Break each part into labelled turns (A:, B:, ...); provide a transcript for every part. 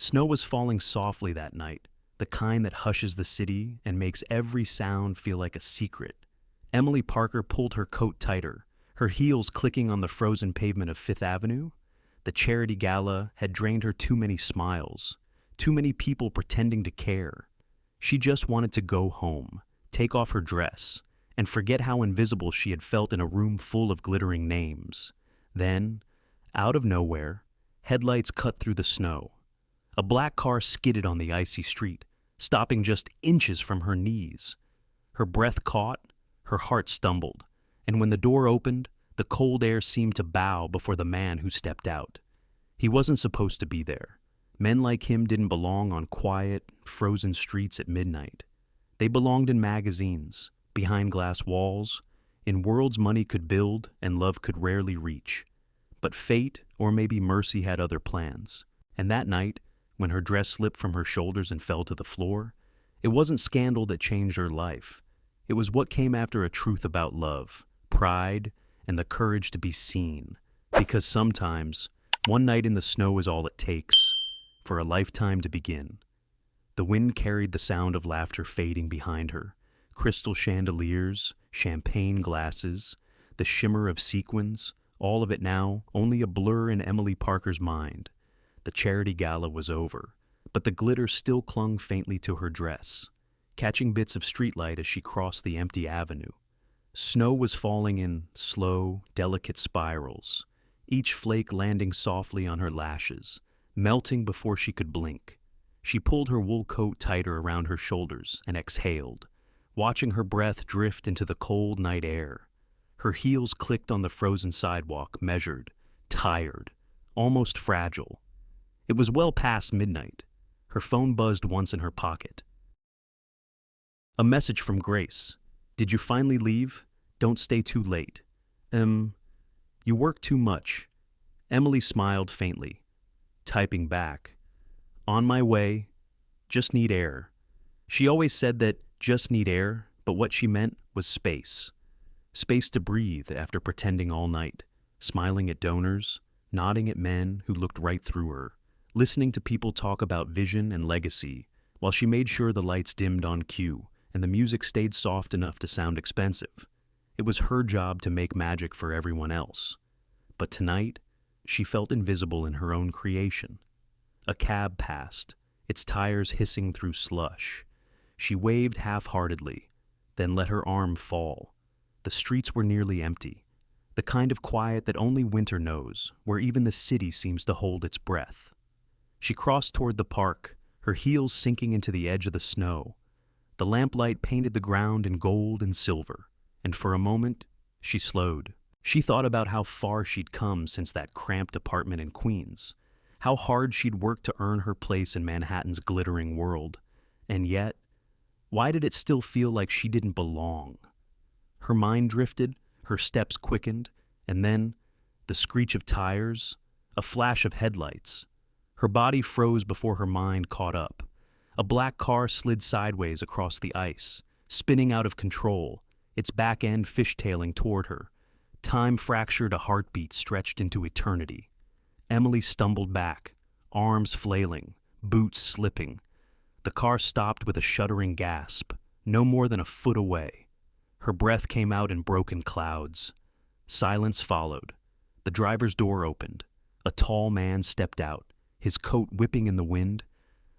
A: Snow was falling softly that night, the kind that hushes the city and makes every sound feel like a secret. Emily Parker pulled her coat tighter, her heels clicking on the frozen pavement of Fifth Avenue. The charity gala had drained her too many smiles, too many people pretending to care. She just wanted to go home, take off her dress, and forget how invisible she had felt in a room full of glittering names. Then, out of nowhere, headlights cut through the snow. A black car skidded on the icy street, stopping just inches from her knees. Her breath caught, her heart stumbled, and when the door opened, the cold air seemed to bow before the man who stepped out. He wasn't supposed to be there. Men like him didn't belong on quiet, frozen streets at midnight. They belonged in magazines, behind glass walls, in worlds money could build and love could rarely reach. But fate, or maybe mercy, had other plans. And that night, when her dress slipped from her shoulders and fell to the floor, it wasn't scandal that changed her life. It was what came after a truth about love, pride, and the courage to be seen. Because sometimes, one night in the snow is all it takes for a lifetime to begin. The wind carried the sound of laughter fading behind her, crystal chandeliers, champagne glasses, the shimmer of sequins, all of it now only a blur in Emily Parker's mind. The charity gala was over, but the glitter still clung faintly to her dress, catching bits of streetlight as she crossed the empty avenue. Snow was falling in slow, delicate spirals, each flake landing softly on her lashes, melting before she could blink. She pulled her wool coat tighter around her shoulders and exhaled, watching her breath drift into the cold night air. Her heels clicked on the frozen sidewalk, measured, tired, almost fragile. It was well past midnight. Her phone buzzed once in her pocket. A message from Grace. "Did you finally leave? Don't stay too late." You work too much." Emily smiled faintly, typing back. "On my way. Just need air." She always said that just need air, but what she meant was space. Space to breathe after pretending all night, smiling at donors, nodding at men who looked right through her, listening to people talk about vision and legacy, while she made sure the lights dimmed on cue and the music stayed soft enough to sound expensive. It was her job to make magic for everyone else. But tonight, she felt invisible in her own creation. A cab passed, its tires hissing through slush. She waved half-heartedly, then let her arm fall. The streets were nearly empty, the kind of quiet that only winter knows, where even the city seems to hold its breath. She crossed toward the park, her heels sinking into the edge of the snow. The lamplight painted the ground in gold and silver, and for a moment, she slowed. She thought about how far she'd come since that cramped apartment in Queens, how hard she'd worked to earn her place in Manhattan's glittering world. And yet, why did it still feel like she didn't belong? Her mind drifted, her steps quickened, and then, the screech of tires, a flash of headlights. Her body froze before her mind caught up. A black car slid sideways across the ice, spinning out of control, its back end fishtailing toward her. Time fractured, a heartbeat stretched into eternity. Emily stumbled back, arms flailing, boots slipping. The car stopped with a shuddering gasp, no more than a foot away. Her breath came out in broken clouds. Silence followed. The driver's door opened. A tall man stepped out, his coat whipping in the wind.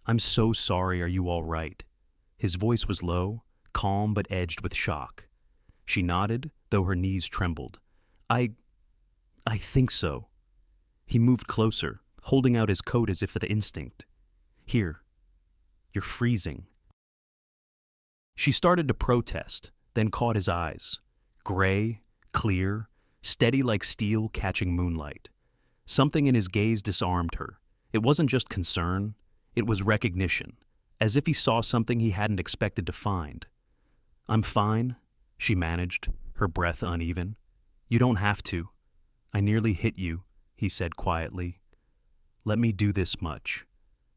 A: "I'm so sorry, are you all right?" His voice was low, calm but edged with shock. She nodded, though her knees trembled. I think so." He moved closer, holding out his coat as if with instinct. "Here, you're freezing." She started to protest, then caught his eyes. Gray, clear, steady like steel catching moonlight. Something in his gaze disarmed her. It wasn't just concern, it was recognition, as if he saw something he hadn't expected to find. "I'm fine," she managed, her breath uneven. "You don't have to. I nearly hit you," he said quietly. "Let me do this much."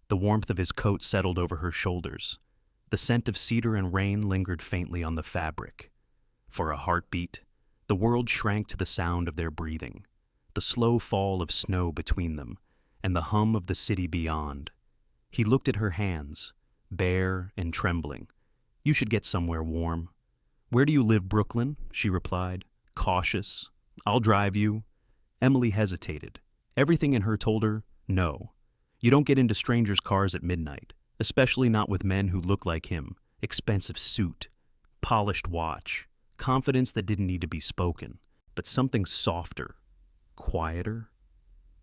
A: The warmth of his coat settled over her shoulders. The scent of cedar and rain lingered faintly on the fabric. For a heartbeat, the world shrank to the sound of their breathing, the slow fall of snow between them, and the hum of the city beyond. He looked at her hands, bare and trembling. "You should get somewhere warm." "Where do you live, Brooklyn?" she replied, cautious. "I'll drive you." Emily hesitated. Everything in her told her, no. You don't get into strangers' cars at midnight, especially not with men who look like him. Expensive suit, polished watch, confidence that didn't need to be spoken, but something softer, quieter,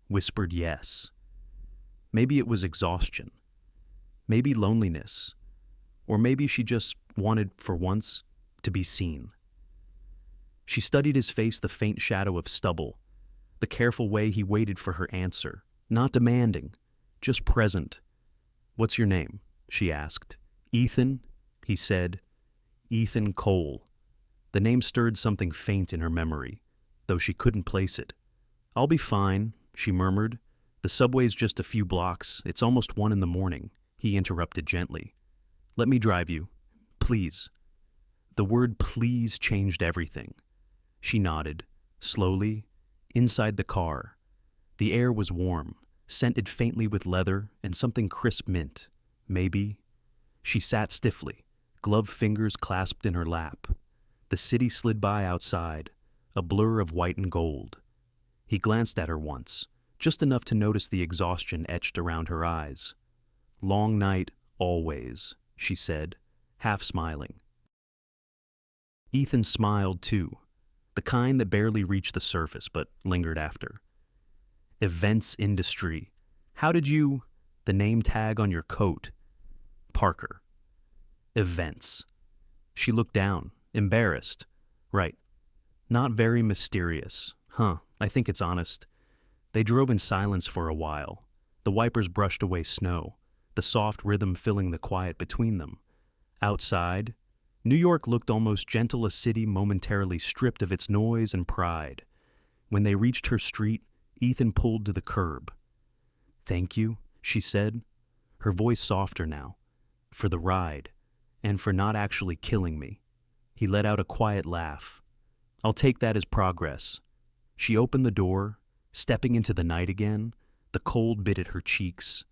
A: whispered yes. Maybe it was exhaustion, maybe loneliness, or maybe she just wanted, for once, to be seen. She studied his face, the faint shadow of stubble, the careful way he waited for her answer, not demanding, just present. "What's your name?" she asked. "Ethan," he said. Ethan Cole. The name stirred something faint in her memory, though she couldn't place it. "I'll be fine," she murmured. "The subway's just a few blocks. It's almost 1 in the morning," he interrupted gently. "Let me drive you, please." The word please changed everything. She nodded, slowly, inside the car. The air was warm, scented faintly with leather and something crisp mint. Maybe. She sat stiffly, gloved fingers clasped in her lap. The city slid by outside, a blur of white and gold. He glanced at her once, just enough to notice the exhaustion etched around her eyes. "Long night, always," she said, half smiling. Ethan smiled too, the kind that barely reached the surface but lingered after. "Events industry. How did you—" "The name tag on your coat." "Parker." "Events." She looked down, embarrassed. "Right. Not very mysterious. Huh, I think it's honest." They drove in silence for a while. The wipers brushed away snow, the soft rhythm filling the quiet between them. Outside, New York looked almost gentle, a city momentarily stripped of its noise and pride. When they reached her street, Ethan pulled to the curb. "Thank you," she said, her voice softer now, "for the ride, and for not actually killing me." He let out a quiet laugh. "I'll take that as progress." She opened the door, stepping into the night again. The cold bit at her cheeks.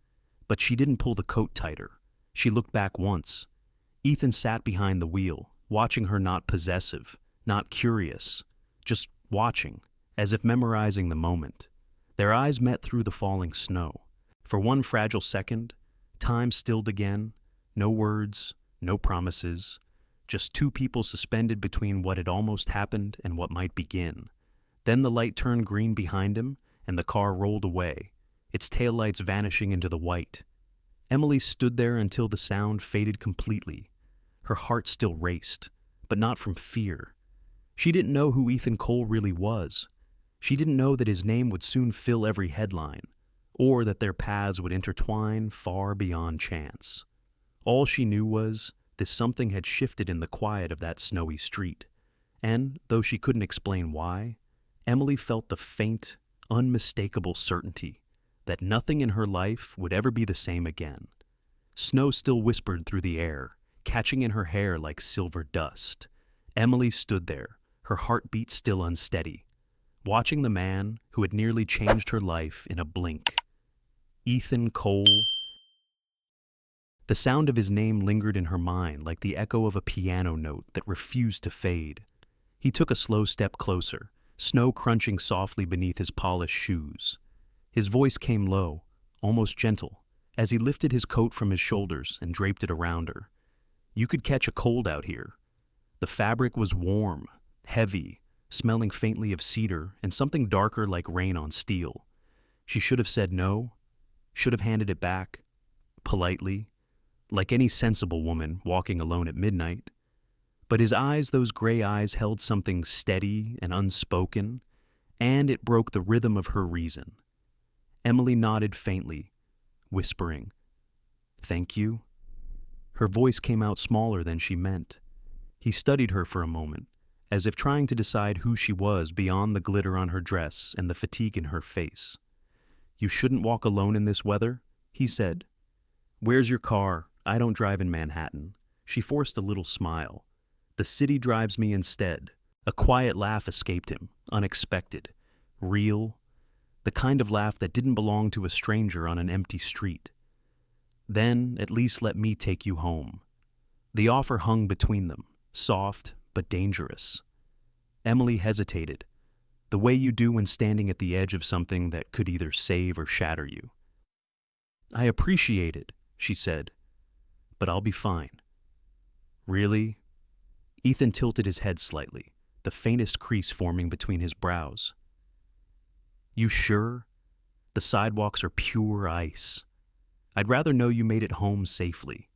A: But she didn't pull the coat tighter. She looked back once. Ethan sat behind the wheel, watching her, not possessive, not curious, just watching, as if memorizing the moment. Their eyes met through the falling snow. For one fragile second, time stilled again. No words, no promises, just two people suspended between what had almost happened and what might begin. Then the light turned green behind him, and the car rolled away, its taillights vanishing into the white. Emily stood there until the sound faded completely. Her heart still raced, but not from fear. She didn't know who Ethan Cole really was. She didn't know that his name would soon fill every headline, or that their paths would intertwine far beyond chance. All she knew was this something had shifted in the quiet of that snowy street, and, though she couldn't explain why, Emily felt the faint, unmistakable certainty that nothing in her life would ever be the same again. Snow still whispered through the air, catching in her hair like silver dust. Emily stood there, her heartbeat still unsteady, watching the man who had nearly changed her life in a blink. Ethan Cole. The sound of his name lingered in her mind like the echo of a piano note that refused to fade. He took a slow step closer, snow crunching softly beneath his polished shoes. His voice came low, almost gentle, as he lifted his coat from his shoulders and draped it around her. You could catch a cold out here. The fabric was warm, heavy, smelling faintly of cedar and something darker like rain on steel. She should have said no, should have handed it back, politely, like any sensible woman walking alone at midnight. But his eyes, those gray eyes, held something steady and unspoken, and it broke the rhythm of her reason. Emily nodded faintly, whispering, "Thank you." Her voice came out smaller than she meant. He studied her for a moment, as if trying to decide who she was beyond the glitter on her dress and the fatigue in her face. "You shouldn't walk alone in this weather," he said. "Where's your car? I don't drive in Manhattan." She forced a little smile. "The city drives me instead." A quiet laugh escaped him, unexpected, real, the kind of laugh that didn't belong to a stranger on an empty street. Then at least let me take you home. The offer hung between them, soft but dangerous. Emily hesitated, the way you do when standing at the edge of something that could either save or shatter you. I appreciate it, she said, but I'll be fine. Really? Ethan tilted his head slightly, the faintest crease forming between his brows. You sure? The sidewalks are pure ice. I'd rather know you made it home safely.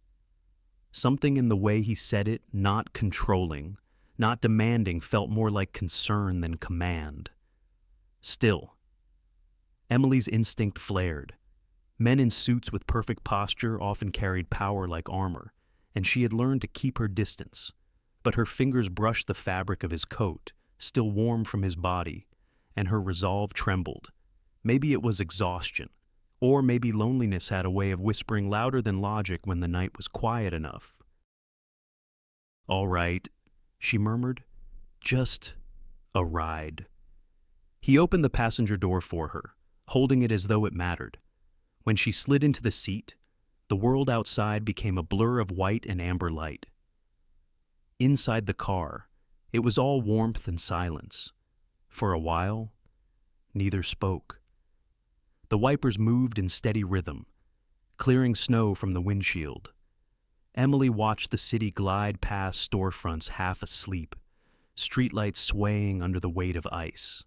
A: Something in the way he said it, not controlling, not demanding, felt more like concern than command. Still, Emily's instinct flared. Men in suits with perfect posture often carried power like armor, and she had learned to keep her distance. But her fingers brushed the fabric of his coat, still warm from his body, and her resolve trembled. Maybe it was exhaustion, or maybe loneliness had a way of whispering louder than logic when the night was quiet enough. All right, she murmured. Just a ride. He opened the passenger door for her, holding it as though it mattered. When she slid into the seat, the world outside became a blur of white and amber light. Inside the car, it was all warmth and silence. For a while, neither spoke. The wipers moved in steady rhythm, clearing snow from the windshield. Emily watched the city glide past storefronts half asleep, streetlights swaying under the weight of ice.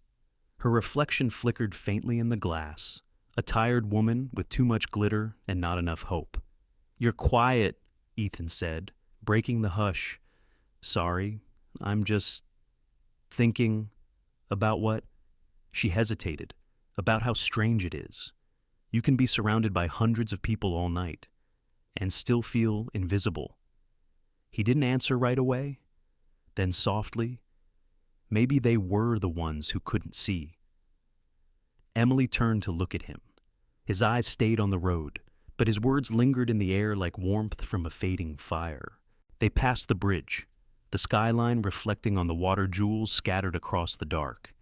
A: Her reflection flickered faintly in the glass, a tired woman with too much glitter and not enough hope. You're quiet, Ethan said, breaking the hush. Sorry, I'm just thinking about what? She hesitated, about how strange it is. You can be surrounded by hundreds of people all night and still feel invisible. He didn't answer right away. Then softly, maybe they were the ones who couldn't see. Emily turned to look at him. His eyes stayed on the road, but his words lingered in the air like warmth from a fading fire. They passed the bridge, the skyline reflecting on the water jewels scattered across the dark.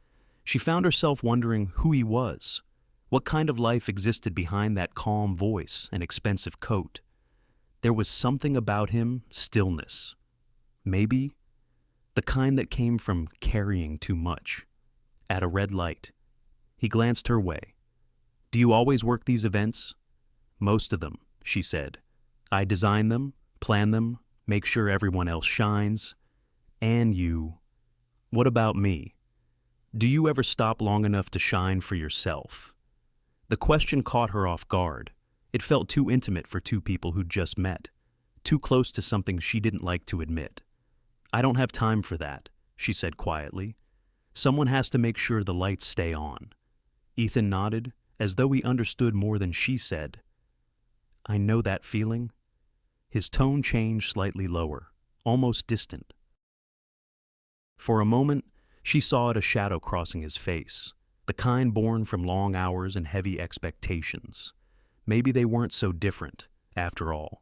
A: She found herself wondering who he was, what kind of life existed behind that calm voice and expensive coat. There was something about him, stillness. Maybe the kind that came from carrying too much. At a red light, he glanced her way. Do you always work these events? Most of them, she said. I design them, plan them, make sure everyone else shines. And you. What about me? Do you ever stop long enough to shine for yourself? The question caught her off guard. It felt too intimate for two people who'd just met, too close to something she didn't like to admit. I don't have time for that, she said quietly. Someone has to make sure the lights stay on. Ethan nodded, as though he understood more than she said. I know that feeling. His tone changed slightly lower, almost distant. For a moment, she saw a shadow crossing his face, the kind born from long hours and heavy expectations. Maybe they weren't so different, after all.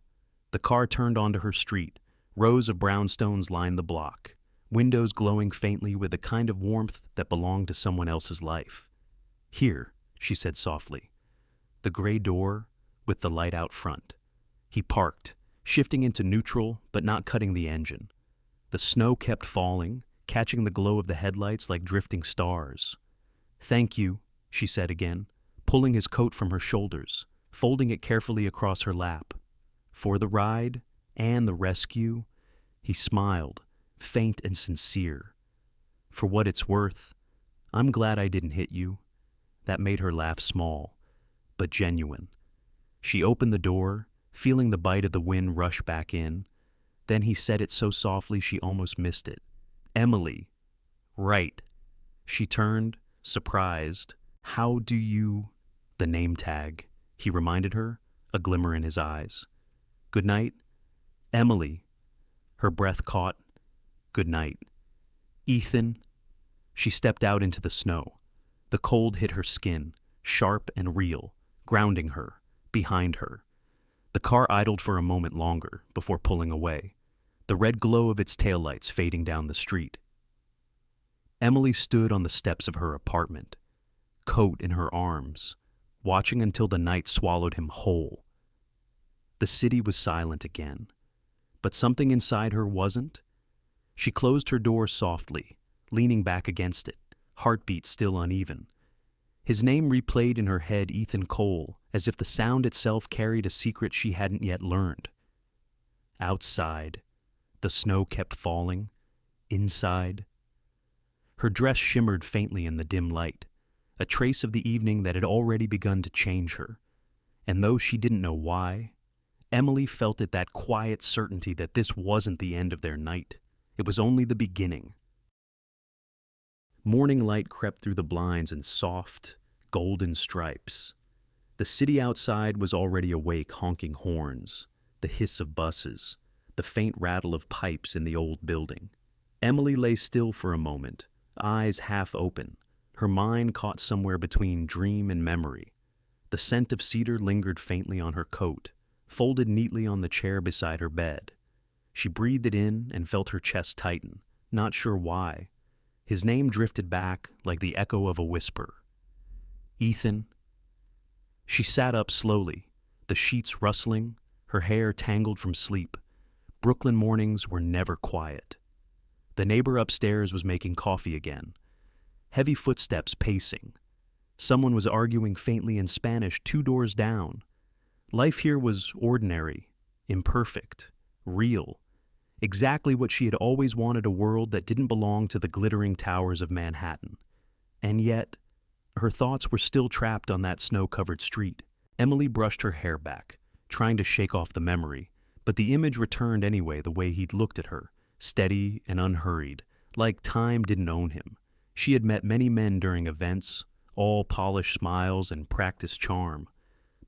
A: The car turned onto her street. Rows of brownstones lined the block, windows glowing faintly with the kind of warmth that belonged to someone else's life. Here, she said softly. The gray door with the light out front. He parked, shifting into neutral but not cutting the engine. The snow kept falling, catching the glow of the headlights like drifting stars. Thank you, she said again, pulling his coat from her shoulders, folding it carefully across her lap. For the ride and the rescue, he smiled, faint and sincere. For what it's worth, I'm glad I didn't hit you. That made her laugh small, but genuine. She opened the door, feeling the bite of the wind rush back in. Then he said it so softly she almost missed it. Emily. Right. She turned, surprised. How do you... The name tag, he reminded her, a glimmer in his eyes. Good night. Emily. Her breath caught. Good night. Ethan. She stepped out into the snow. The cold hit her skin, sharp and real, grounding her, behind her. The car idled for a moment longer before pulling away, the red glow of its taillights fading down the street. Emily stood on the steps of her apartment, coat in her arms, watching until the night swallowed him whole. The city was silent again. But something inside her wasn't. She closed her door softly, leaning back against it, heartbeat still uneven. His name replayed in her head, Ethan Cole, as if the sound itself carried a secret she hadn't yet learned. Outside, the snow kept falling. Inside, her dress shimmered faintly in the dim light, a trace of the evening that had already begun to change her. And though she didn't know why, Emily felt it, that quiet certainty that this wasn't the end of their night. It was only the beginning. Morning light crept through the blinds in soft, golden stripes. The city outside was already awake, honking horns, the hiss of buses, the faint rattle of pipes in the old building. Emily lay still for a moment, eyes half open, her mind caught somewhere between dream and memory. The scent of cedar lingered faintly on her coat, folded neatly on the chair beside her bed. She breathed it in and felt her chest tighten, not sure why. His name drifted back like the echo of a whisper. Ethan. She sat up slowly, the sheets rustling, her hair tangled from sleep. Brooklyn mornings were never quiet. The neighbor upstairs was making coffee again. Heavy footsteps pacing. Someone was arguing faintly in Spanish 2 doors down. Life here was ordinary, imperfect, real. Exactly what she had always wanted, a world that didn't belong to the glittering towers of Manhattan. And yet, her thoughts were still trapped on that snow-covered street. Emily brushed her hair back, trying to shake off the memory, but the image returned anyway, the way he'd looked at her, steady and unhurried, like time didn't own him. She had met many men during events, all polished smiles and practiced charm.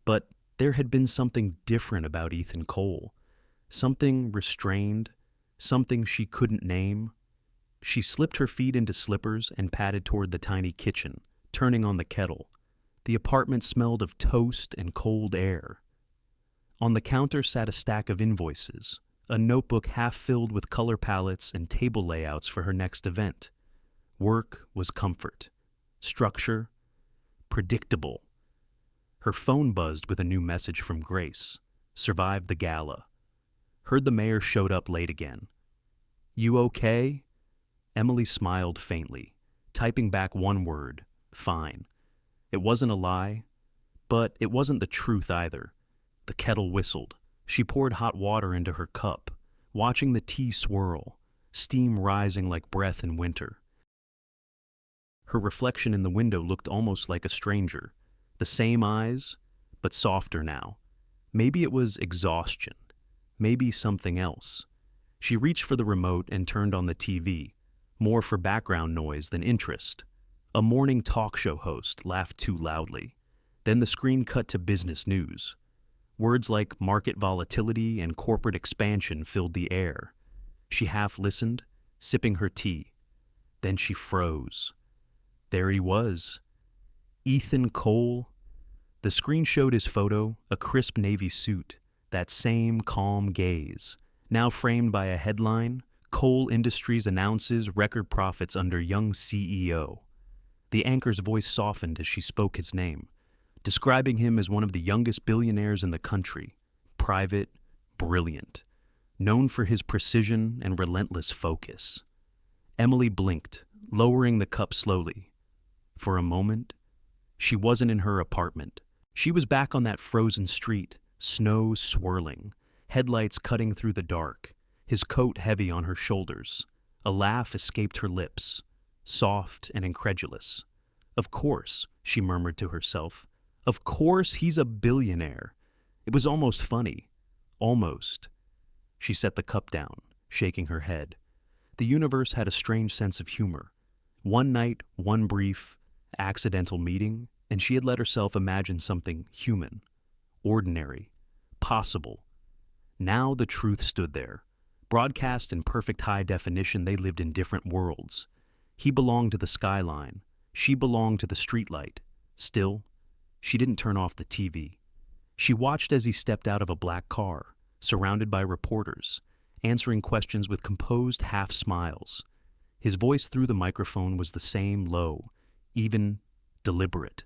A: But there had been something different about Ethan Cole. Something restrained, something she couldn't name. She slipped her feet into slippers and padded toward the tiny kitchen, turning on the kettle. The apartment smelled of toast and cold air. On the counter sat a stack of invoices, a notebook half filled with color palettes and table layouts for her next event. Work was comfort. Structure, predictable. Her phone buzzed with a new message from Grace. Survived the gala. Heard the mayor showed up late again. You okay? Emily smiled faintly, typing back one word, fine. It wasn't a lie, but it wasn't the truth either. The kettle whistled. She poured hot water into her cup, watching the tea swirl, steam rising like breath in winter. Her reflection in the window looked almost like a stranger. The same eyes, but softer now. Maybe it was exhaustion. Maybe something else. She reached for the remote and turned on the TV, more for background noise than interest. A morning talk show host laughed too loudly. Then the screen cut to business news. Words like market volatility and corporate expansion filled the air. She half listened, sipping her tea. Then she froze. There he was. Ethan Cole. The screen showed his photo, a crisp navy suit, that same calm gaze. Now framed by a headline, Cole Industries announces record profits under young CEO. The anchor's voice softened as she spoke his name, describing him as one of the youngest billionaires in the country. Private, brilliant, known for his precision and relentless focus. Emily blinked, lowering the cup slowly. For a moment, she wasn't in her apartment. She was back on that frozen street, snow swirling, headlights cutting through the dark, his coat heavy on her shoulders. A laugh escaped her lips, soft and incredulous. Of course, she murmured to herself. Of course he's a billionaire. It was almost funny. Almost. She set the cup down, shaking her head. The universe had a strange sense of humor. One night, one brief, accidental meeting, and she had let herself imagine something human, ordinary, possible. Now the truth stood there. Broadcast in perfect high definition, they lived in different worlds. He belonged to the skyline. She belonged to the streetlight. Still, she didn't turn off the TV. She watched as he stepped out of a black car, surrounded by reporters, answering questions with composed half smiles. His voice through the microphone was the same, low, even deliberate.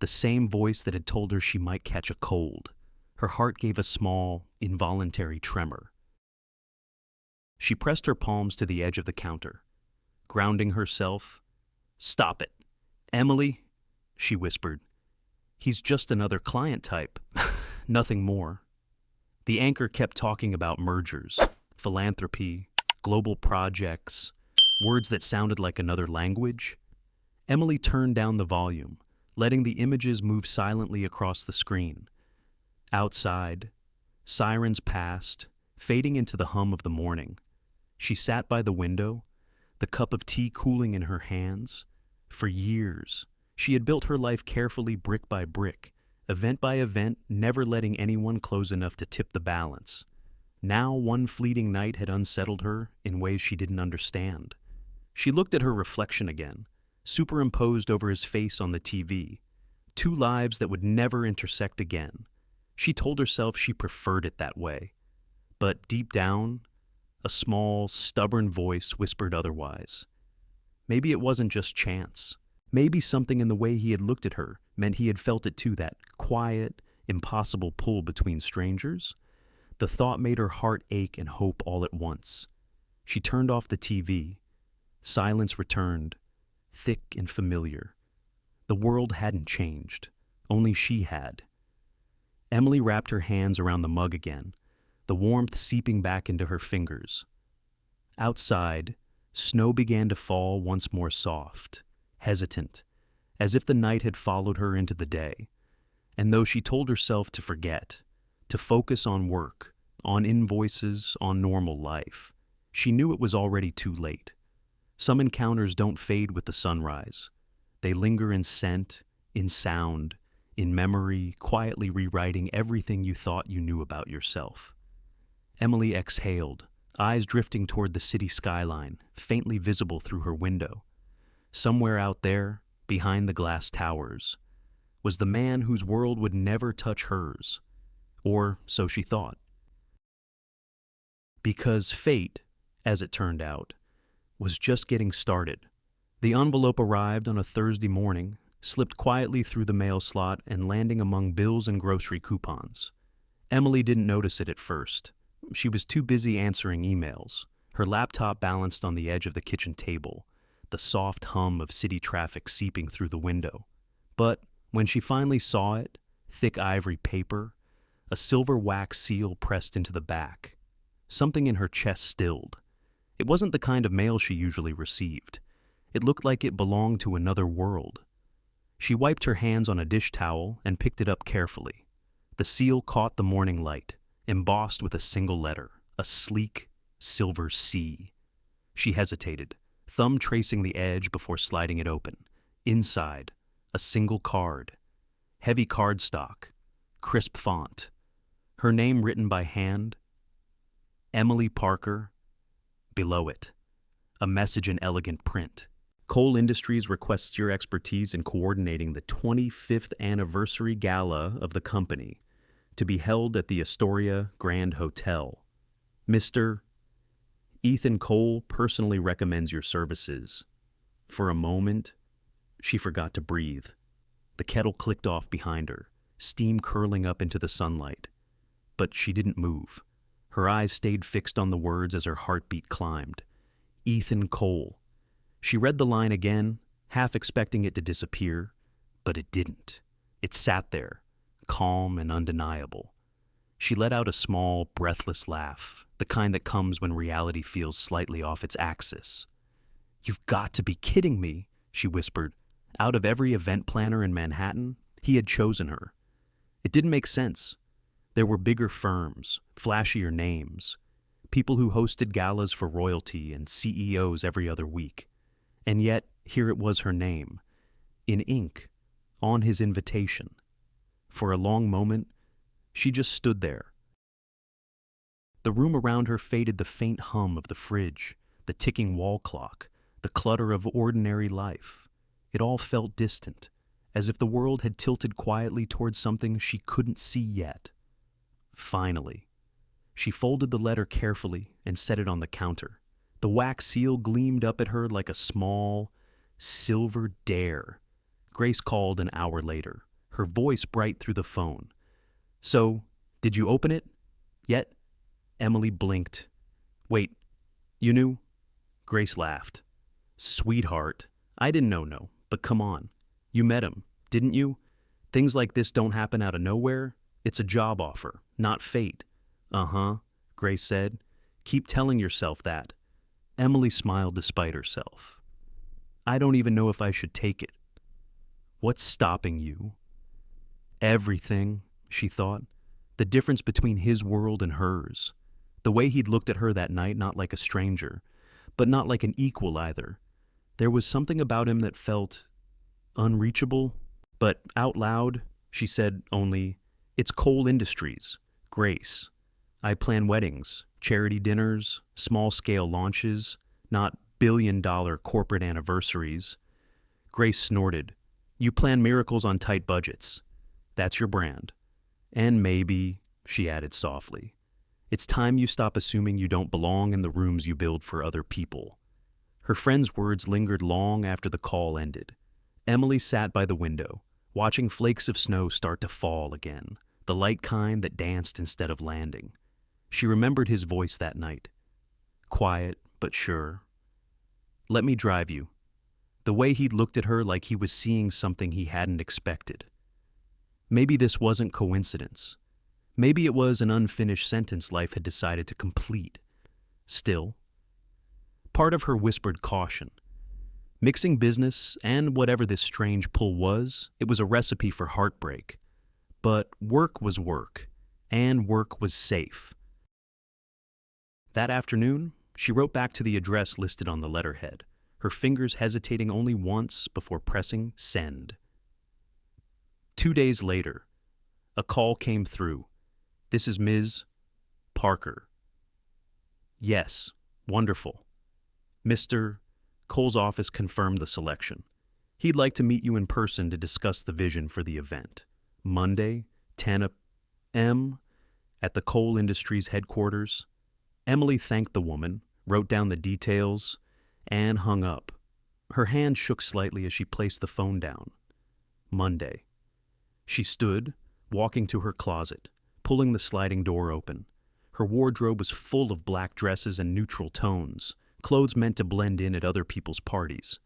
A: The same voice that had told her she might catch a cold. Her heart gave a small, involuntary tremor. She pressed her palms to the edge of the counter, grounding herself. "Stop it. Emily," she whispered. "He's just another client type. Nothing more." The anchor kept talking about mergers, philanthropy, global projects, words that sounded like another language. Emily turned down the volume, letting the images move silently across the screen. Outside, sirens passed, fading into the hum of the morning. She sat by the window, the cup of tea cooling in her hands. For years, she had built her life carefully, brick by brick, event by event, never letting anyone close enough to tip the balance. Now, one fleeting night had unsettled her in ways she didn't understand. She looked at her reflection again, superimposed over his face on the TV. Two lives that would never intersect again. She told herself she preferred it that way. But deep down, a small, stubborn voice whispered otherwise. Maybe it wasn't just chance. Maybe something in the way he had looked at her meant he had felt it too, that quiet, impossible pull between strangers. The thought made her heart ache and hope all at once. She turned off the TV. Silence returned, thick and familiar. The world hadn't changed, only she had. Emily wrapped her hands around the mug again, the warmth seeping back into her fingers. Outside, snow began to fall once more, soft, hesitant, as if the night had followed her into the day. And though she told herself to forget, to focus on work, on invoices, on normal life, she knew it was already too late. Some encounters don't fade with the sunrise. They linger in scent, in sound, in memory, quietly rewriting everything you thought you knew about yourself. Emily exhaled, eyes drifting toward the city skyline, faintly visible through her window. Somewhere out there, behind the glass towers, was the man whose world would never touch hers. Or so she thought. Because fate, as it turned out, was just getting started. The envelope arrived on a Thursday morning, slipped quietly through the mail slot and landing among bills and grocery coupons. Emily didn't notice it at first. She was too busy answering emails, her laptop balanced on the edge of the kitchen table, the soft hum of city traffic seeping through the window. But when she finally saw it, thick ivory paper, a silver wax seal pressed into the back, something in her chest stilled. It wasn't the kind of mail she usually received. It looked like it belonged to another world. She wiped her hands on a dish towel and picked it up carefully. The seal caught the morning light, embossed with a single letter, a sleek, silver C. She hesitated, thumb tracing the edge before sliding it open. Inside, a single card. Heavy cardstock, crisp font. Her name written by hand, Emily Parker. Below it, a message in elegant print. Cole Industries requests your expertise in coordinating the 25th anniversary gala of the company, to be held at the Astoria Grand Hotel. Mr. Ethan Cole personally recommends your services. For a moment, she forgot to breathe. The kettle clicked off behind her, steam curling up into the sunlight. But she didn't move. Her eyes stayed fixed on the words as her heartbeat climbed. Ethan Cole. She read the line again, half expecting it to disappear, but it didn't. It sat there, calm and undeniable. She let out a small, breathless laugh, the kind that comes when reality feels slightly off its axis. "You've got to be kidding me," she whispered. Out of every event planner in Manhattan, he had chosen her. It didn't make sense. There were bigger firms, flashier names, people who hosted galas for royalty and CEOs every other week. And yet, here it was her name, in ink, on his invitation. For a long moment, she just stood there. The room around her faded, the faint hum of the fridge, the ticking wall clock, the clutter of ordinary life. It all felt distant, as if the world had tilted quietly towards something she couldn't see yet. Finally, she folded the letter carefully and set it on the counter. The wax seal gleamed up at her like a small, silver dare. Grace called an hour later, her voice bright through the phone. "So, Did you open it? Yet? Emily blinked. Wait, you knew? Grace laughed. Sweetheart, I didn't know no, but come on. You met him, didn't you? Things like this don't happen out of nowhere. It's a job offer, not fate. Uh-huh, Grace said. Keep telling yourself that. Emily smiled despite herself. I don't even know if I should take it. What's stopping you? Everything, she thought. The difference between his world and hers. The way he'd looked at her that night, not like a stranger, but not like an equal either. There was something about him that felt unreachable, but out loud, she said only, "It's Cole Industries, Grace. I plan weddings, charity dinners, small-scale launches, not billion-dollar corporate anniversaries." Grace snorted. "You plan miracles on tight budgets. That's your brand. And maybe," she added softly, "it's time you stop assuming you don't belong in the rooms you build for other people." Her friend's words lingered long after the call ended. Emily sat by the window, watching flakes of snow start to fall again, the light kind that danced instead of landing. She remembered his voice that night. Quiet, but sure. "Let me drive you." The way he'd looked at her like he was seeing something he hadn't expected. Maybe this wasn't coincidence. Maybe it was an unfinished sentence life had decided to complete. Still, part of her whispered caution. Mixing business and whatever this strange pull was, it was a recipe for heartbreak. But work was work, and work was safe. That afternoon, she wrote back to the address listed on the letterhead, her fingers hesitating only once before pressing send. 2 days later, a call came through. "This is Ms. Parker." "Yes, wonderful." Mr. Cole's office confirmed the selection. He'd like to meet you in person to discuss the vision for the event. Monday, 10 a.m. at the Cole Industries headquarters. Emily thanked the woman, wrote down the details, and hung up. Her hand shook slightly as she placed the phone down. Monday. She stood, walking to her closet, pulling the sliding door open. Her wardrobe was full of black dresses and neutral tones, clothes meant to blend in at other people's parties.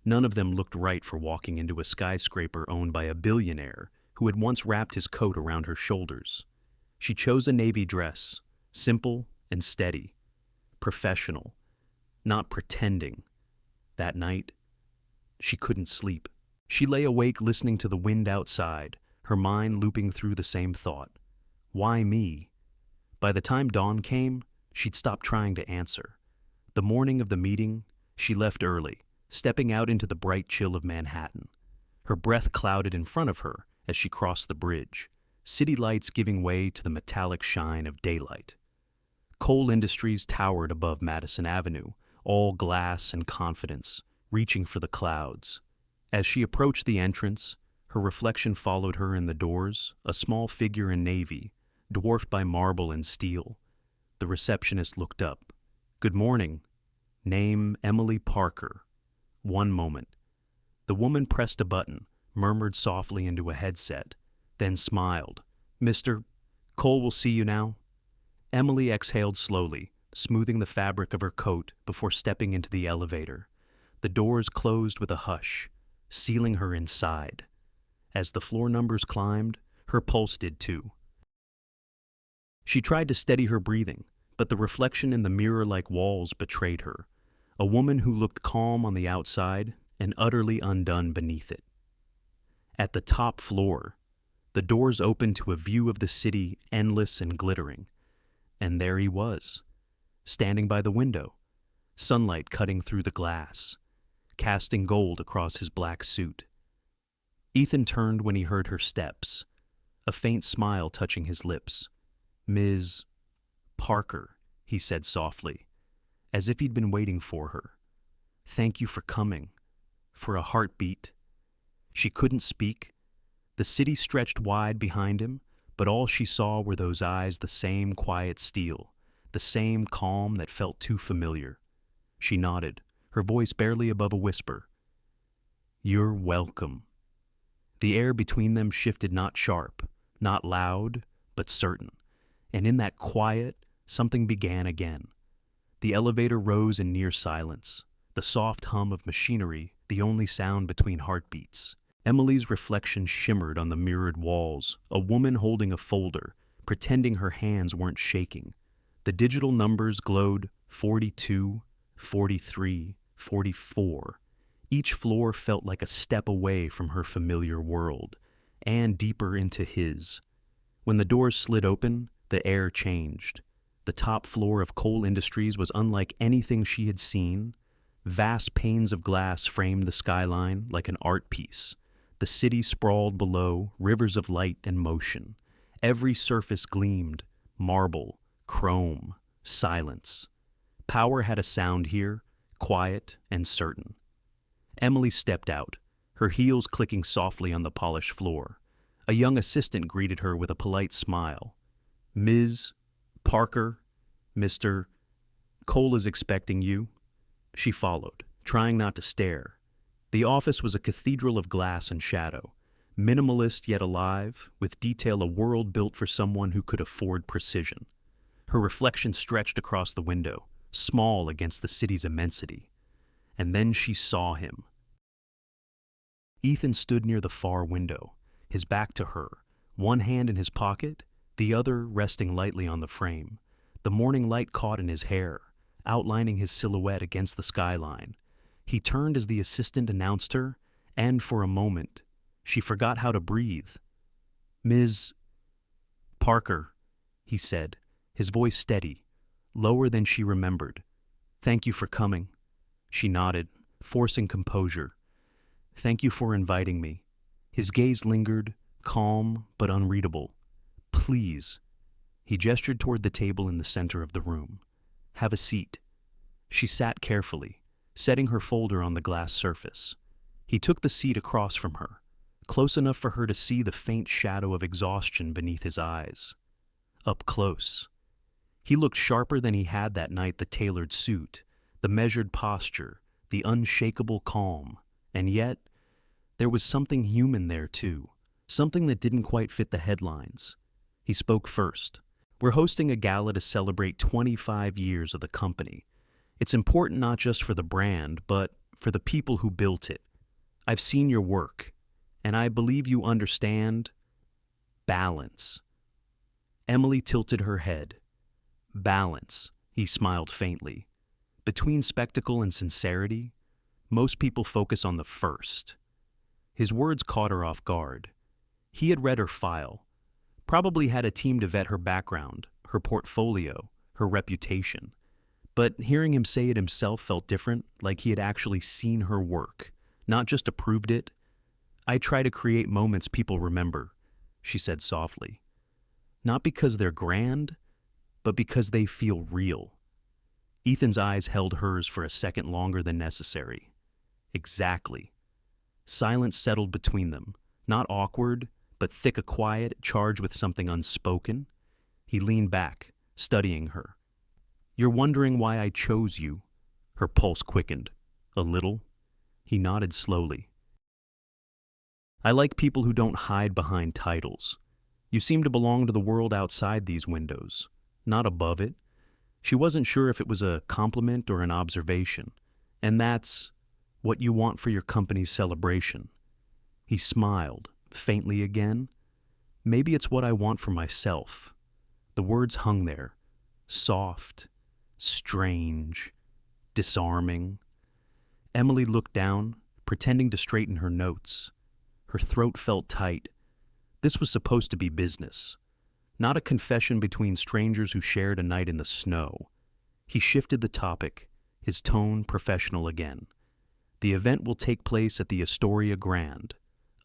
A: None of them looked right for walking into a skyscraper owned by a billionaire who had once wrapped his coat around her shoulders. She chose a navy dress, simple and steady, professional, not pretending. That night, she couldn't sleep. She lay awake listening to the wind outside, her mind looping through the same thought. Why me? By the time dawn came, she'd stopped trying to answer. The morning of the meeting, she left early, stepping out into the bright chill of Manhattan. Her breath clouded in front of her as she crossed the bridge, city lights giving way to the metallic shine of daylight. Cole Industries towered above Madison Avenue, all glass and confidence, reaching for the clouds. As she approached the entrance, her reflection followed her in the doors, a small figure in navy, dwarfed by marble and steel. The receptionist looked up. "Good morning. Name Emily Parker." 1 moment. The woman pressed a button, murmured softly into a headset, then smiled. "Mr. Cole will see you now." Emily exhaled slowly, smoothing the fabric of her coat before stepping into the elevator. The doors closed with a hush, sealing her inside. As the floor numbers climbed, her pulse did too. She tried to steady her breathing, but the reflection in the mirror-like walls betrayed her. A woman who looked calm on the outside and utterly undone beneath it. At the top floor, the doors opened to a view of the city endless and glittering. And there he was, standing by the window, sunlight cutting through the glass, casting gold across his black suit. Ethan turned when he heard her steps, a faint smile touching his lips. "Ms. Parker," he said softly, as if he'd been waiting for her. "Thank you for coming." For a heartbeat. She couldn't speak. The city stretched wide behind him, but all she saw were those eyes, the same quiet steel, the same calm that felt too familiar. She nodded, her voice barely above a whisper. "You're welcome." The air between them shifted not sharp, not loud, but certain. And in that quiet, something began again. The elevator rose in near silence, the soft hum of machinery the only sound between heartbeats. Emily's reflection shimmered on the mirrored walls, a woman holding a folder, pretending her hands weren't shaking. The digital numbers glowed 42, 43, 44. Each floor felt like a step away from her familiar world, and deeper into his. When the doors slid open, the air changed. The top floor of Coal Industries was unlike anything she had seen. Vast panes of glass framed the skyline like an art piece. The city sprawled below, rivers of light and motion. Every surface gleamed, marble, chrome, silence. Power had a sound here, quiet and certain. Emily stepped out, her heels clicking softly on the polished floor. A young assistant greeted her with a polite smile. "Ms. Parker, Mr. Cole is expecting you." She followed, trying not to stare. The office was a cathedral of glass and shadow, minimalist yet alive, with detail a world built for someone who could afford precision. Her reflection stretched across the window, small against the city's immensity. And then she saw him. Ethan stood near the far window, his back to her, one hand in his pocket, the other resting lightly on the frame. The morning light caught in his hair, outlining his silhouette against the skyline. He turned as the assistant announced her, and for a moment, she forgot how to breathe. "Ms. Parker," he said, his voice steady, lower than she remembered. "Thank you for coming." She nodded, forcing composure. "Thank you for inviting me." His gaze lingered, calm but unreadable. "Please." He gestured toward the table in the center of the room. "Have a seat." She sat carefully, setting her folder on the glass surface. He took the seat across from her, close enough for her to see the faint shadow of exhaustion beneath his eyes. Up close. He looked sharper than he had that night, the tailored suit, the measured posture, the unshakable calm. And yet, there was something human there too, something that didn't quite fit the headlines. He spoke first. "We're hosting a gala to celebrate 25 years of the company. It's important not just for the brand, but for the people who built it. I've seen your work, and I believe you understand balance." Emily tilted her head. "Balance," he smiled faintly. "Between spectacle and sincerity, most people focus on the first." His words caught her off guard. He had read her file, probably had a team to vet her background, her portfolio, her reputation. But hearing him say it himself felt different, like he had actually seen her work, not just approved it. "I try to create moments people remember," she said softly. "Not because they're grand, but because they feel real." Ethan's eyes held hers for a second longer than necessary. Exactly. Silence settled between them, not awkward, but thick a quiet, charged with something unspoken. He leaned back, studying her. "You're wondering why I chose you?" Her pulse quickened. "A little." He nodded slowly. "I like people who don't hide behind titles. You seem to belong to the world outside these windows, not above it." She wasn't sure if it was a compliment or an observation. "And that's what you want for your company's celebration." He smiled, faintly again. "Maybe it's what I want for myself." The words hung there, soft, strange, disarming. Emily looked down, pretending to straighten her notes. Her throat felt tight. This was supposed to be business, not a confession between strangers who shared a night in the snow. He shifted the topic, his tone professional again. "The event will take place at the Astoria Grand.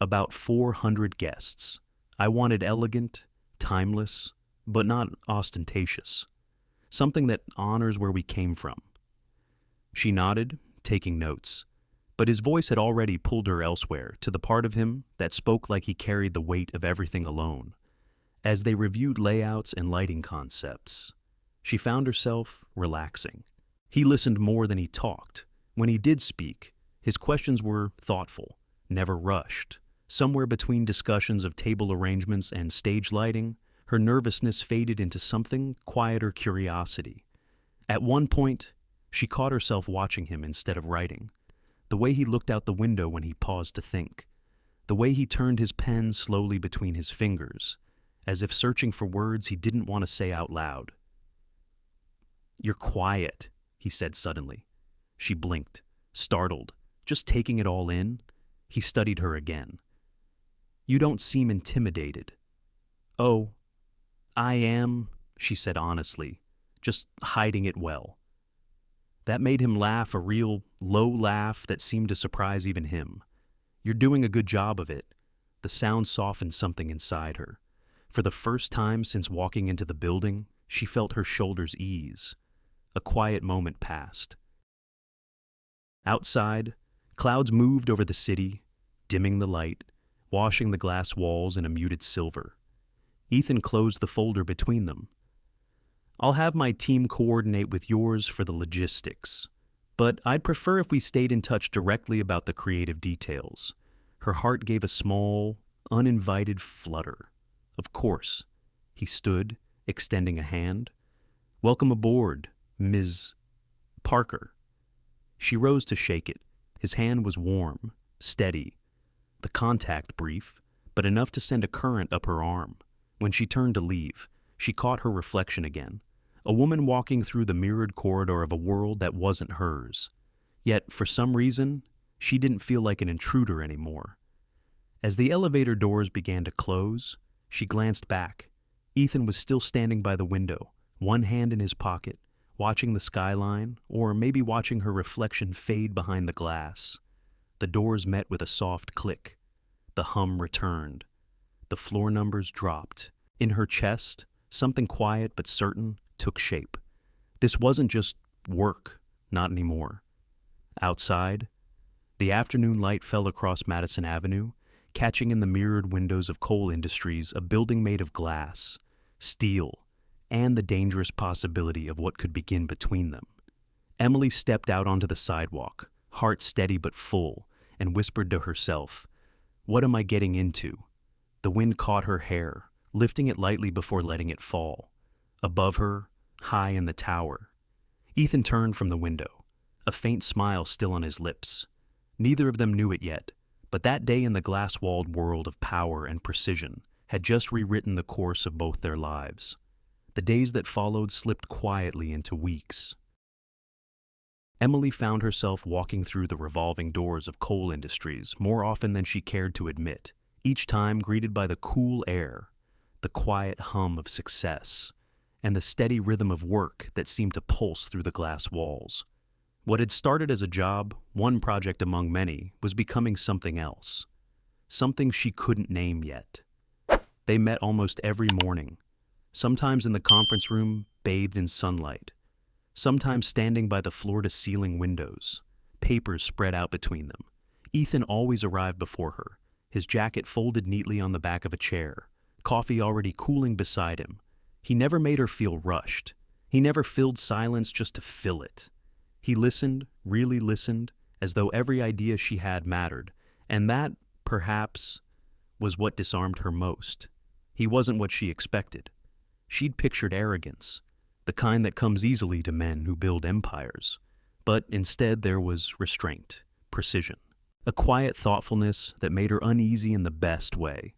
A: About 400 guests. I wanted elegant, timeless, but not ostentatious. Something that honors where we came from." She nodded, taking notes. But his voice had already pulled her elsewhere, to the part of him that spoke like he carried the weight of everything alone. As they reviewed layouts and lighting concepts, she found herself relaxing. He listened more than he talked. When he did speak, his questions were thoughtful, never rushed. Somewhere between discussions of table arrangements and stage lighting, Her nervousness faded into something quieter curiosity. At one point, she caught herself watching him instead of writing. The way he looked out the window when he paused to think. The way he turned his pen slowly between his fingers, as if searching for words he didn't want to say out loud. "You're quiet," he said suddenly. She blinked, startled, just taking it all in. He studied her again. "You don't seem intimidated." "Oh, I am," she said honestly, just hiding it well. That made him laugh, a real low laugh that seemed to surprise even him. "You're doing a good job of it." The sound softened something inside her. For the first time since walking into the building, she felt her shoulders ease. A quiet moment passed. Outside, clouds moved over the city, dimming the light, washing the glass walls in a muted silver. Ethan closed the folder between them. "I'll have my team coordinate with yours for the logistics, but I'd prefer if we stayed in touch directly about the creative details." Her heart gave a small, uninvited flutter. "Of course." He stood, extending a hand. "Welcome aboard, Ms. Parker." She rose to shake it. His hand was warm, steady. The contact brief, but enough to send a current up her arm. When she turned to leave, she caught her reflection again. A woman walking through the mirrored corridor of a world that wasn't hers. Yet, for some reason, she didn't feel like an intruder anymore. As the elevator doors began to close, she glanced back. Ethan was still standing by the window, one hand in his pocket, watching the skyline, or maybe watching her reflection fade behind the glass. The doors met with a soft click. The hum returned. The floor numbers dropped. In her chest, something quiet but certain took shape. This wasn't just work, not anymore. Outside, the afternoon light fell across Madison Avenue, catching in the mirrored windows of Cole Industries, a building made of glass, steel, and the dangerous possibility of what could begin between them. Emily stepped out onto the sidewalk, heart steady but full, and whispered to herself, "What am I getting into?" The wind caught her hair, lifting it lightly before letting it fall. Above her, high in the tower. Ethan turned from the window, a faint smile still on his lips. Neither of them knew it yet, but that day in the glass-walled world of power and precision had just rewritten the course of both their lives. The days that followed slipped quietly into weeks. Emily found herself walking through the revolving doors of Cole Industries more often than she cared to admit, each time greeted by the cool air, the quiet hum of success, and the steady rhythm of work that seemed to pulse through the glass walls. What had started as a job, one project among many, was becoming something else. Something she couldn't name yet. They met almost every morning, sometimes in the conference room, bathed in sunlight, sometimes standing by the floor-to-ceiling windows, papers spread out between them. Ethan always arrived before her, his jacket folded neatly on the back of a chair, coffee already cooling beside him. He never made her feel rushed. He never filled silence just to fill it. He listened, really listened, as though every idea she had mattered, and that, perhaps, was what disarmed her most. He wasn't what she expected. She'd pictured arrogance, the kind that comes easily to men who build empires. But instead there was restraint, precision, a quiet thoughtfulness that made her uneasy in the best way.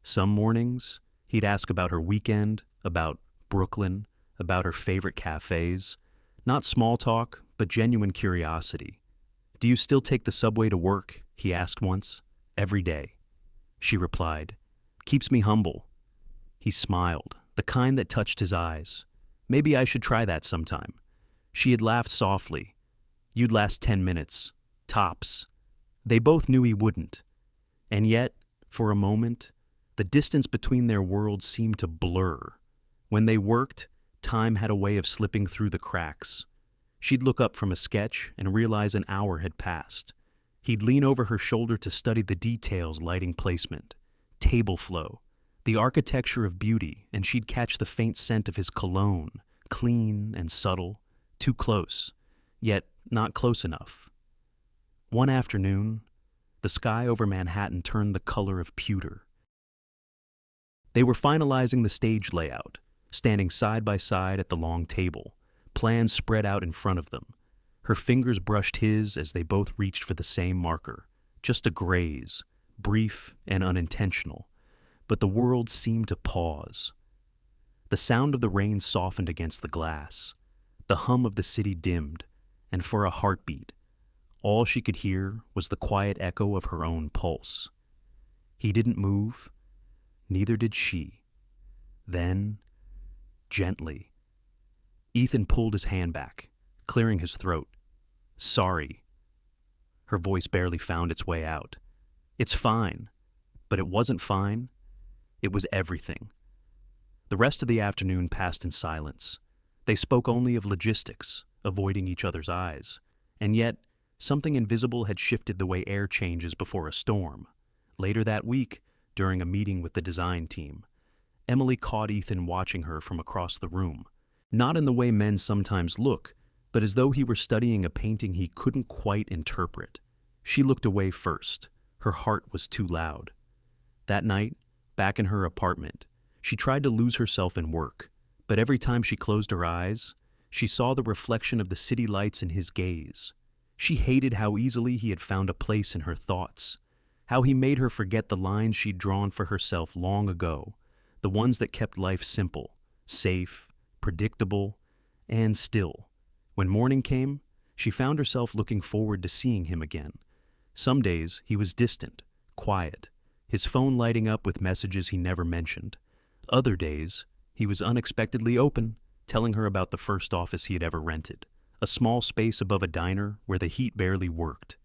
A: Some mornings, he'd ask about her weekend, about Brooklyn, about her favorite cafes. Not small talk, but genuine curiosity. "Do you still take the subway to work?" he asked once. "Every day." She replied, "Keeps me humble." He smiled, the kind that touched his eyes. "Maybe I should try that sometime." She had laughed softly. "You'd last 10 minutes. Tops." They both knew he wouldn't. And yet, for a moment, the distance between their worlds seemed to blur. When they worked, time had a way of slipping through the cracks. She'd look up from a sketch and realize an hour had passed. He'd lean over her shoulder to study the details: lighting placement, table flow, the architecture of beauty, and she'd catch the faint scent of his cologne, clean and subtle, too close, yet not close enough. One afternoon, the sky over Manhattan turned the color of pewter. They were finalizing the stage layout, standing side by side at the long table, plans spread out in front of them. Her fingers brushed his as they both reached for the same marker, just a graze, brief and unintentional, but the world seemed to pause. The sound of the rain softened against the glass. The hum of the city dimmed, and for a heartbeat, all she could hear was the quiet echo of her own pulse. He didn't move, neither did she. Then, gently, Ethan pulled his hand back, clearing his throat. "Sorry." Her voice barely found its way out. "It's fine." But it wasn't fine. It was everything. The rest of the afternoon passed in silence. They spoke only of logistics, avoiding each other's eyes. And yet, something invisible had shifted the way air changes before a storm. Later that week, during a meeting with the design team, Emily caught Ethan watching her from across the room. Not in the way men sometimes look, but as though he were studying a painting he couldn't quite interpret. She looked away first. Her heart was too loud. That night, back in her apartment, she tried to lose herself in work, but every time she closed her eyes, she saw the reflection of the city lights in his gaze. She hated how easily he had found a place in her thoughts, how he made her forget the lines she'd drawn for herself long ago, the ones that kept life simple, safe, predictable, and still. When morning came, she found herself looking forward to seeing him again. Some days he was distant, quiet, his phone lighting up with messages he never mentioned. Other days, he was unexpectedly open, telling her about the first office he had ever rented, a small space above a diner where the heat barely worked.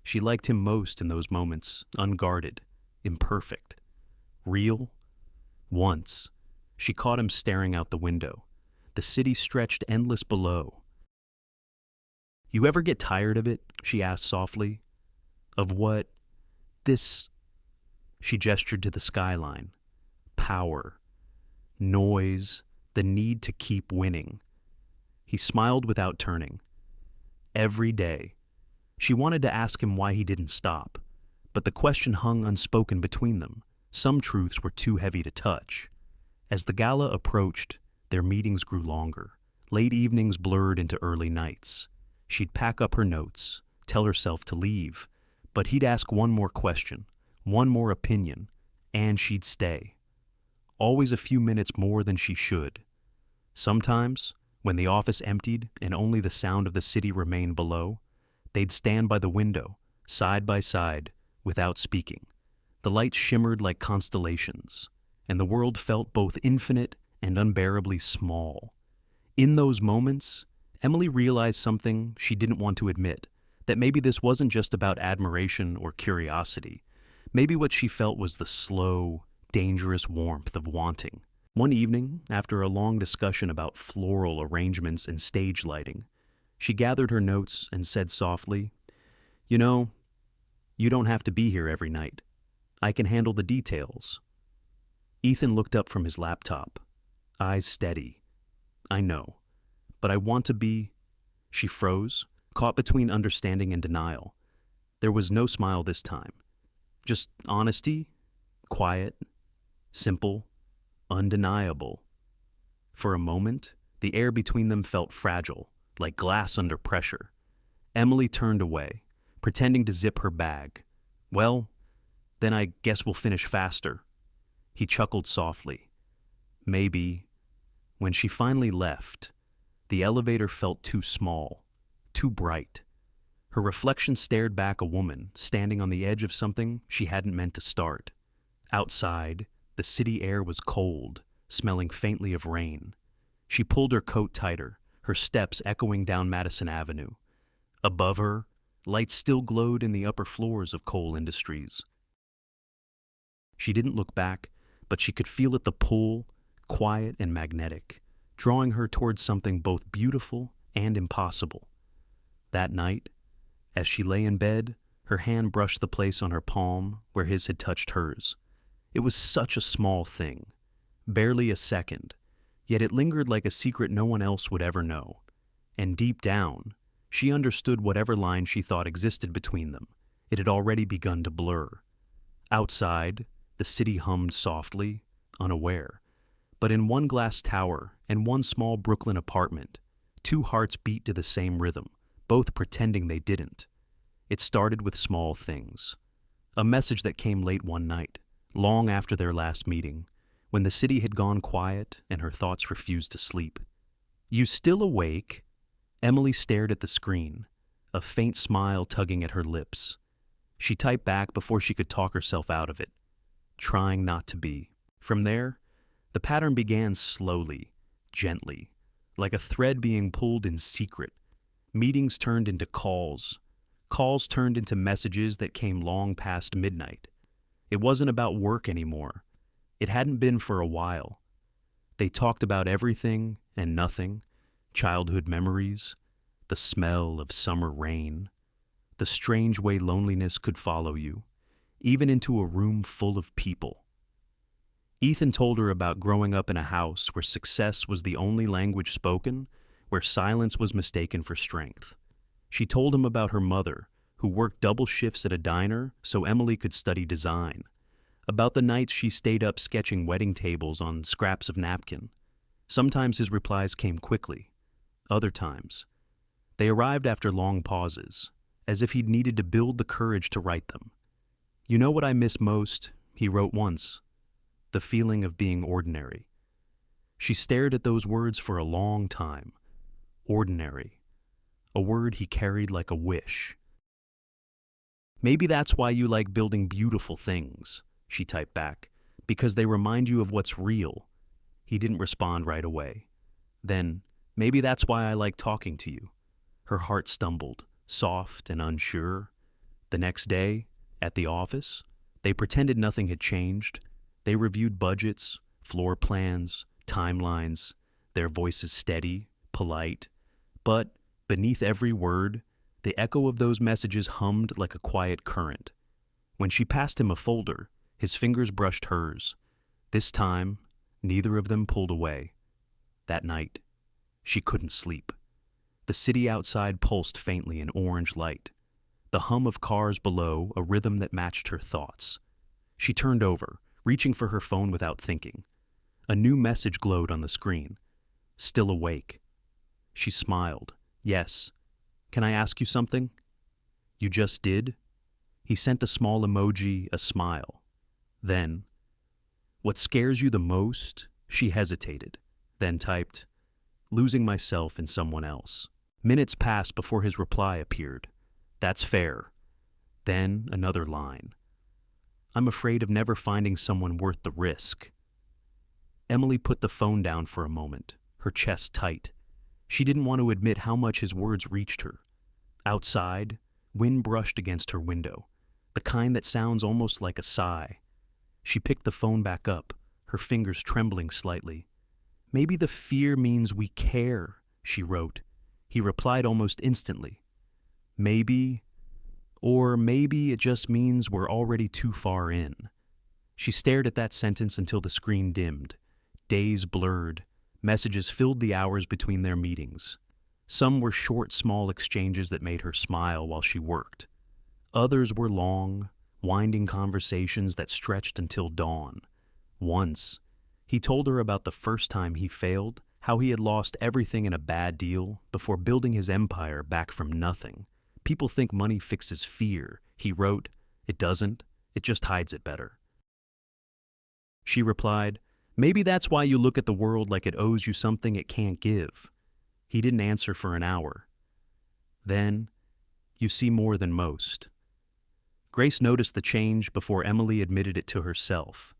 A: She liked him most in those moments, unguarded, imperfect, real. Once, she caught him staring out the window. The city stretched endless below. "You ever get tired of it?" she asked softly. "Of what? This..." She gestured to the skyline. Power. Noise. The need to keep winning. He smiled without turning. Every day. She wanted to ask him why he didn't stop, but the question hung unspoken between them. Some truths were too heavy to touch. As the gala approached, their meetings grew longer. Late evenings blurred into early nights. She'd pack up her notes, tell herself to leave, but he'd ask one more question, one more opinion, and she'd stay. Always a few minutes more than she should. Sometimes, when the office emptied and only the sound of the city remained below, they'd stand by the window, side by side, without speaking. The lights shimmered like constellations, and the world felt both infinite and unbearably small. In those moments, Emily realized something she didn't want to admit, that maybe this wasn't just about admiration or curiosity. Maybe what she felt was the slow, dangerous warmth of wanting. One evening, after a long discussion about floral arrangements and stage lighting, she gathered her notes and said softly, "You know, you don't have to be here every night. I can handle the details." Ethan looked up from his laptop, eyes steady. "I know, but I want to be..." She froze, caught between understanding and denial. There was no smile this time. Just honesty, quiet, simple, undeniable. For a moment, the air between them felt fragile, like glass under pressure. Emily turned away, pretending to zip her bag. "Well, then I guess we'll finish faster." He chuckled softly. Maybe. When she finally left, the elevator felt too small, too bright. Her reflection stared back a woman standing on the edge of something she hadn't meant to start. Outside, the city air was cold, smelling faintly of rain. She pulled her coat tighter, her steps echoing down Madison Avenue. Above her, lights still glowed in the upper floors of Coal Industries. She didn't look back, but she could feel it, the pull, quiet and magnetic, drawing her towards something both beautiful and impossible. That night, as she lay in bed, her hand brushed the place on her palm where his had touched hers. It was such a small thing, barely a second, yet it lingered like a secret no one else would ever know. And deep down, she understood whatever line she thought existed between them. It had already begun to blur. Outside, the city hummed softly, unaware. But in one glass tower and one small Brooklyn apartment, two hearts beat to the same rhythm, both pretending they didn't. It started with small things. A message that came late one night, long after their last meeting, when the city had gone quiet and her thoughts refused to sleep. "You still awake?" Emily stared at the screen, a faint smile tugging at her lips. She typed back before she could talk herself out of it, trying not to be. From there, the pattern began slowly, gently, like a thread being pulled in secret. Meetings turned into calls. Calls turned into messages that came long past midnight. It wasn't about work anymore. It hadn't been for a while. They talked about everything and nothing, childhood memories, the smell of summer rain, the strange way loneliness could follow you, even into a room full of people. Ethan told her about growing up in a house where success was the only language spoken, where silence was mistaken for strength. She told him about her mother, who worked double shifts at a diner so Emily could study design, about the nights she stayed up sketching wedding tables on scraps of napkin. Sometimes his replies came quickly. Other times, they arrived after long pauses, as if he'd needed to build the courage to write them. "You know what I miss most?" he wrote once. "The feeling of being ordinary." She stared at those words for a long time. Ordinary. A word he carried like a wish. "Maybe that's why you like building beautiful things," she typed back, "because they remind you of what's real." He didn't respond right away. Then, "Maybe that's why I like talking to you." Her heart stumbled, soft and unsure. The next day, at the office, they pretended nothing had changed. They reviewed budgets, floor plans, timelines, their voices steady, polite. But beneath every word, the echo of those messages hummed like a quiet current. When she passed him a folder, his fingers brushed hers. This time, neither of them pulled away. That night, she couldn't sleep. The city outside pulsed faintly in orange light. The hum of cars below, a rhythm that matched her thoughts. She turned over, reaching for her phone without thinking. A new message glowed on the screen. "Still awake." She smiled. "Yes. Can I ask you something?" "You just did?" He sent a small emoji, a smile. Then, "What scares you the most?" She hesitated, then typed, "Losing myself in someone else." Minutes passed before his reply appeared. "That's fair." Then another line. "I'm afraid of never finding someone worth the risk." Emily put the phone down for a moment, her chest tight. She didn't want to admit how much his words reached her. Outside, wind brushed against her window, the kind that sounds almost like a sigh. She picked the phone back up, her fingers trembling slightly. "Maybe the fear means we care," she wrote. He replied almost instantly. "Maybe, or maybe it just means we're already too far in." She stared at that sentence until the screen dimmed. Days blurred. Messages filled the hours between their meetings. Some were short, small exchanges that made her smile while she worked. Others were long, winding conversations that stretched until dawn. Once, he told her about the first time he failed, how he had lost everything in a bad deal before building his empire back from nothing. "People think money fixes fear," he wrote. "It doesn't. It just hides it better." She replied, "Maybe that's why you look at the world like it owes you something it can't give." He didn't answer for an hour. Then, "You see more than most." Grace noticed the change before Emily admitted it to herself.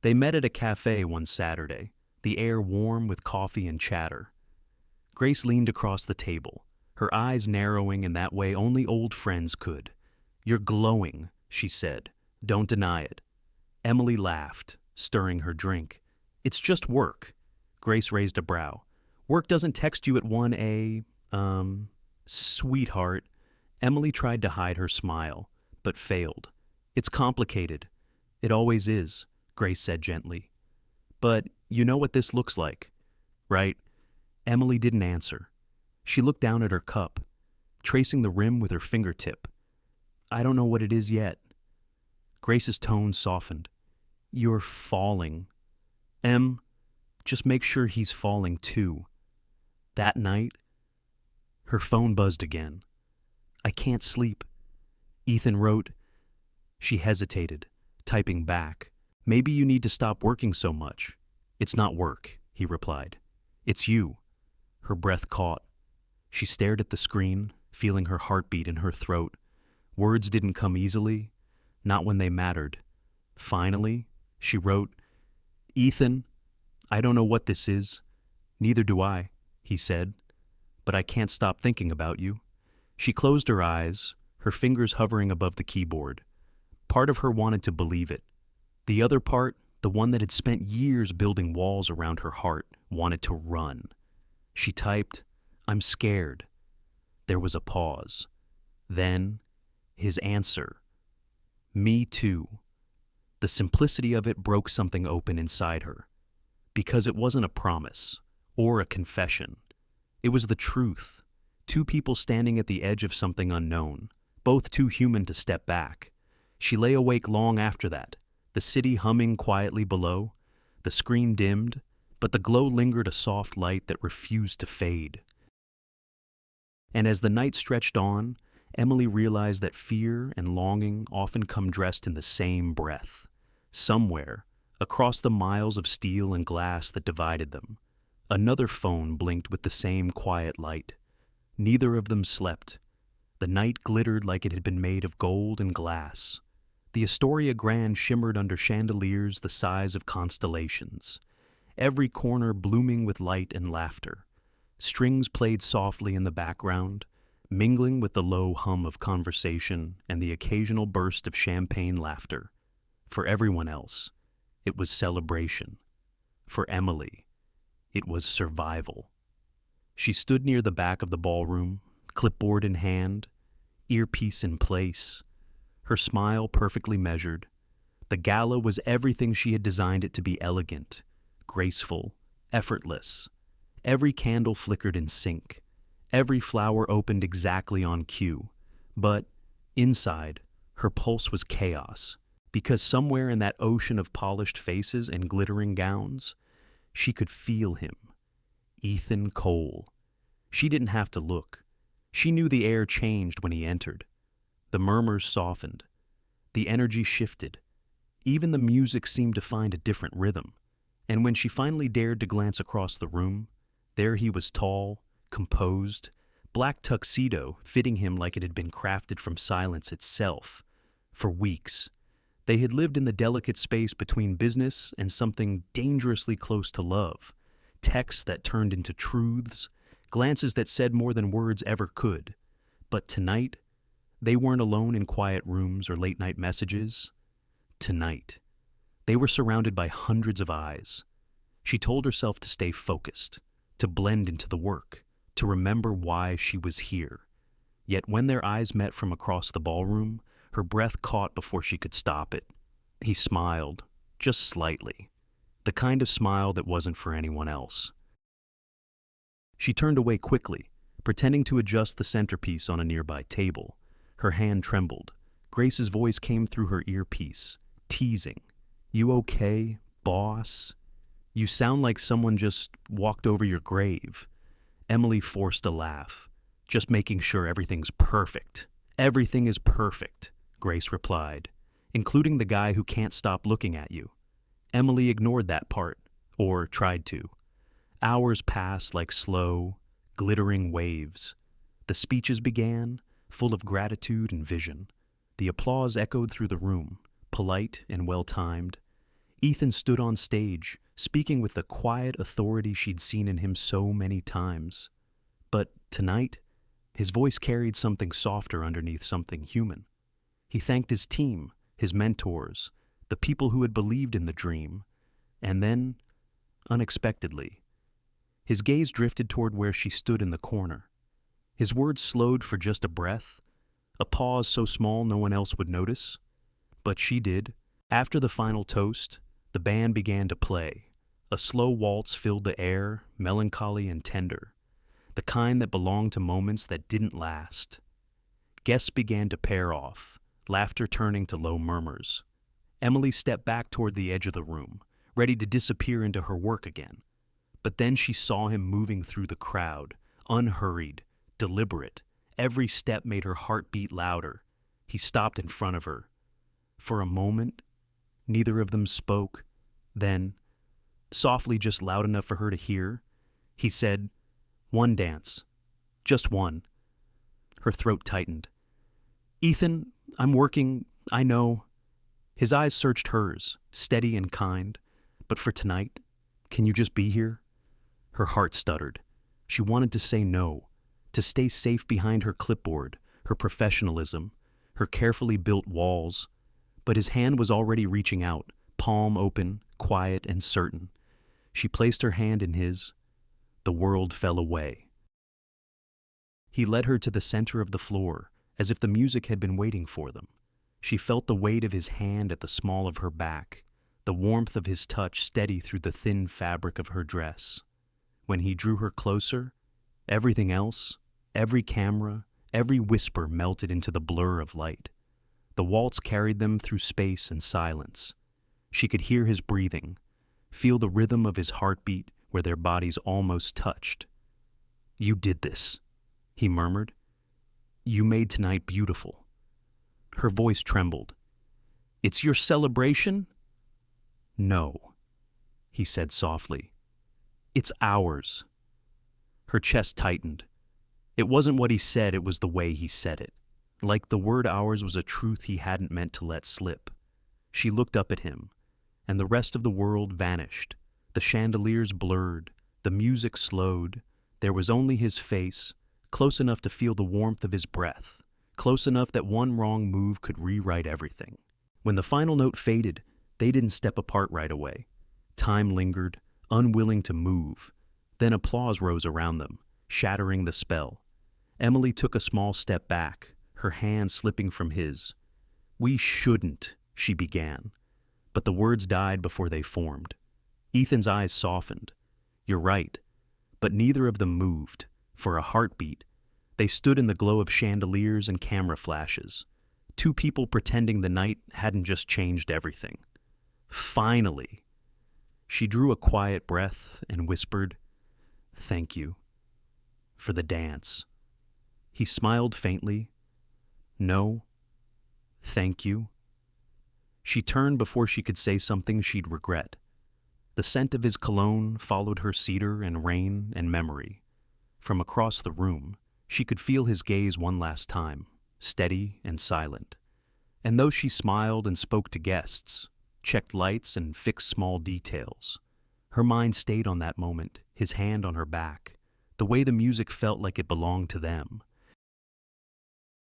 A: They met at a cafe one Saturday, the air warm with coffee and chatter. Grace leaned across the table, her eyes narrowing in that way only old friends could. "You're glowing," she said. "Don't deny it." Emily laughed, stirring her drink. "It's just work." Grace raised a brow. "Work doesn't text you at 1 a, sweetheart." Emily tried to hide her smile, but failed. "It's complicated." "It always is," Grace said gently. "But you know what this looks like, right?" Emily didn't answer. She looked down at her cup, tracing the rim with her fingertip. "I don't know what it is yet." Grace's tone softened. "You're falling." Em, just make sure he's falling too. That night, her phone buzzed again. I can't sleep. Ethan wrote. She hesitated, typing back. Maybe you need to stop working so much. It's not work, he replied. It's you. Her breath caught. She stared at the screen, feeling her heartbeat in her throat. Words didn't come easily, not when they mattered. Finally, she wrote, Ethan, I don't know what this is. Neither do I, he said, but I can't stop thinking about you. She closed her eyes, her fingers hovering above the keyboard. Part of her wanted to believe it. The other part, the one that had spent years building walls around her heart, wanted to run. She typed, I'm scared. There was a pause. Then, his answer. Me too. The simplicity of it broke something open inside her. Because it wasn't a promise, or a confession. It was the truth. Two people standing at the edge of something unknown, both too human to step back. She lay awake long after that, the city humming quietly below. The screen dimmed, but the glow lingered, a soft light that refused to fade. And as the night stretched on, Emily realized that fear and longing often come dressed in the same breath. Somewhere, across the miles of steel and glass that divided them, another phone blinked with the same quiet light. Neither of them slept. The night glittered like it had been made of gold and glass. The Astoria Grand shimmered under chandeliers the size of constellations, every corner blooming with light and laughter. Strings played softly in the background, mingling with the low hum of conversation and the occasional burst of champagne laughter. For everyone else, it was celebration. For Emily, it was survival. She stood near the back of the ballroom, clipboard in hand, earpiece in place, her smile perfectly measured. The gala was everything she had designed it to be: elegant, graceful, effortless. Every candle flickered in sync. Every flower opened exactly on cue. But inside, her pulse was chaos, because somewhere in that ocean of polished faces and glittering gowns, she could feel him. Ethan Cole. She didn't have to look. She knew the air changed when he entered. The murmurs softened. The energy shifted. Even the music seemed to find a different rhythm. And when she finally dared to glance across the room, there he was, tall, composed, black tuxedo fitting him like it had been crafted from silence itself. For weeks, they had lived in the delicate space between business and something dangerously close to love. Texts that turned into truths, glances that said more than words ever could. But tonight, they weren't alone in quiet rooms or late-night messages. Tonight, they were surrounded by hundreds of eyes. She told herself to stay focused, to blend into the work, to remember why she was here. Yet when their eyes met from across the ballroom, her breath caught before she could stop it. He smiled, just slightly, the kind of smile that wasn't for anyone else. She turned away quickly, pretending to adjust the centerpiece on a nearby table. Her hand trembled. Grace's voice came through her earpiece, teasing. You okay, boss? You sound like someone just walked over your grave. Emily forced a laugh, just making sure everything's perfect. Everything is perfect, Grace replied, including the guy who can't stop looking at you. Emily ignored that part, or tried to. Hours passed like slow, glittering waves. The speeches began, full of gratitude and vision. The applause echoed through the room, polite and well-timed. Ethan stood on stage, speaking with the quiet authority she'd seen in him so many times. But tonight, his voice carried something softer underneath something human. He thanked his team, his mentors, the people who had believed in the dream. And then, unexpectedly, his gaze drifted toward where she stood in the corner. His words slowed for just a breath, a pause so small no one else would notice. But she did. After the final toast, the band began to play. A slow waltz filled the air, melancholy and tender, the kind that belonged to moments that didn't last. Guests began to pair off, laughter turning to low murmurs. Emily stepped back toward the edge of the room, ready to disappear into her work again. But then she saw him moving through the crowd, unhurried, deliberate. Every step made her heart beat louder. He stopped in front of her. For a moment, neither of them spoke. Then, softly, just loud enough for her to hear, he said, "One dance. Just one." Her throat tightened. "Ethan, I'm working, I know." His eyes searched hers, steady and kind. "But for tonight, can you just be here?" Her heart stuttered. She wanted to say no, to stay safe behind her clipboard, her professionalism, her carefully built walls. But his hand was already reaching out, palm open, quiet and certain. She placed her hand in his. The world fell away. He led her to the center of the floor, as if the music had been waiting for them. She felt the weight of his hand at the small of her back, the warmth of his touch steady through the thin fabric of her dress. When he drew her closer, everything else, every camera, every whisper melted into the blur of light. The waltz carried them through space and silence. She could hear his breathing, feel the rhythm of his heartbeat where their bodies almost touched. "You did this," he murmured. "You made tonight beautiful." Her voice trembled. "It's your celebration?" "No," he said softly. "It's ours." Her chest tightened. It wasn't what he said, it was the way he said it. Like the word ours was a truth he hadn't meant to let slip. She looked up at him, and the rest of the world vanished. The chandeliers blurred, the music slowed. There was only his face, close enough to feel the warmth of his breath, close enough that one wrong move could rewrite everything. When the final note faded, they didn't step apart right away. Time lingered, unwilling to move. Then applause rose around them, shattering the spell. Emily took a small step back, her hand slipping from his. "We shouldn't," she began, but the words died before they formed. Ethan's eyes softened. "You're right." But neither of them moved. For a heartbeat, they stood in the glow of chandeliers and camera flashes. Two people pretending the night hadn't just changed everything. Finally. She drew a quiet breath and whispered, "Thank you for the dance." He smiled faintly. "No, thank you." She turned before she could say something she'd regret. The scent of his cologne followed her cedar and rain and memory. From across the room, she could feel his gaze one last time, steady and silent. And though she smiled and spoke to guests, checked lights and fixed small details, her mind stayed on that moment, his hand on her back, the way the music felt like it belonged to them.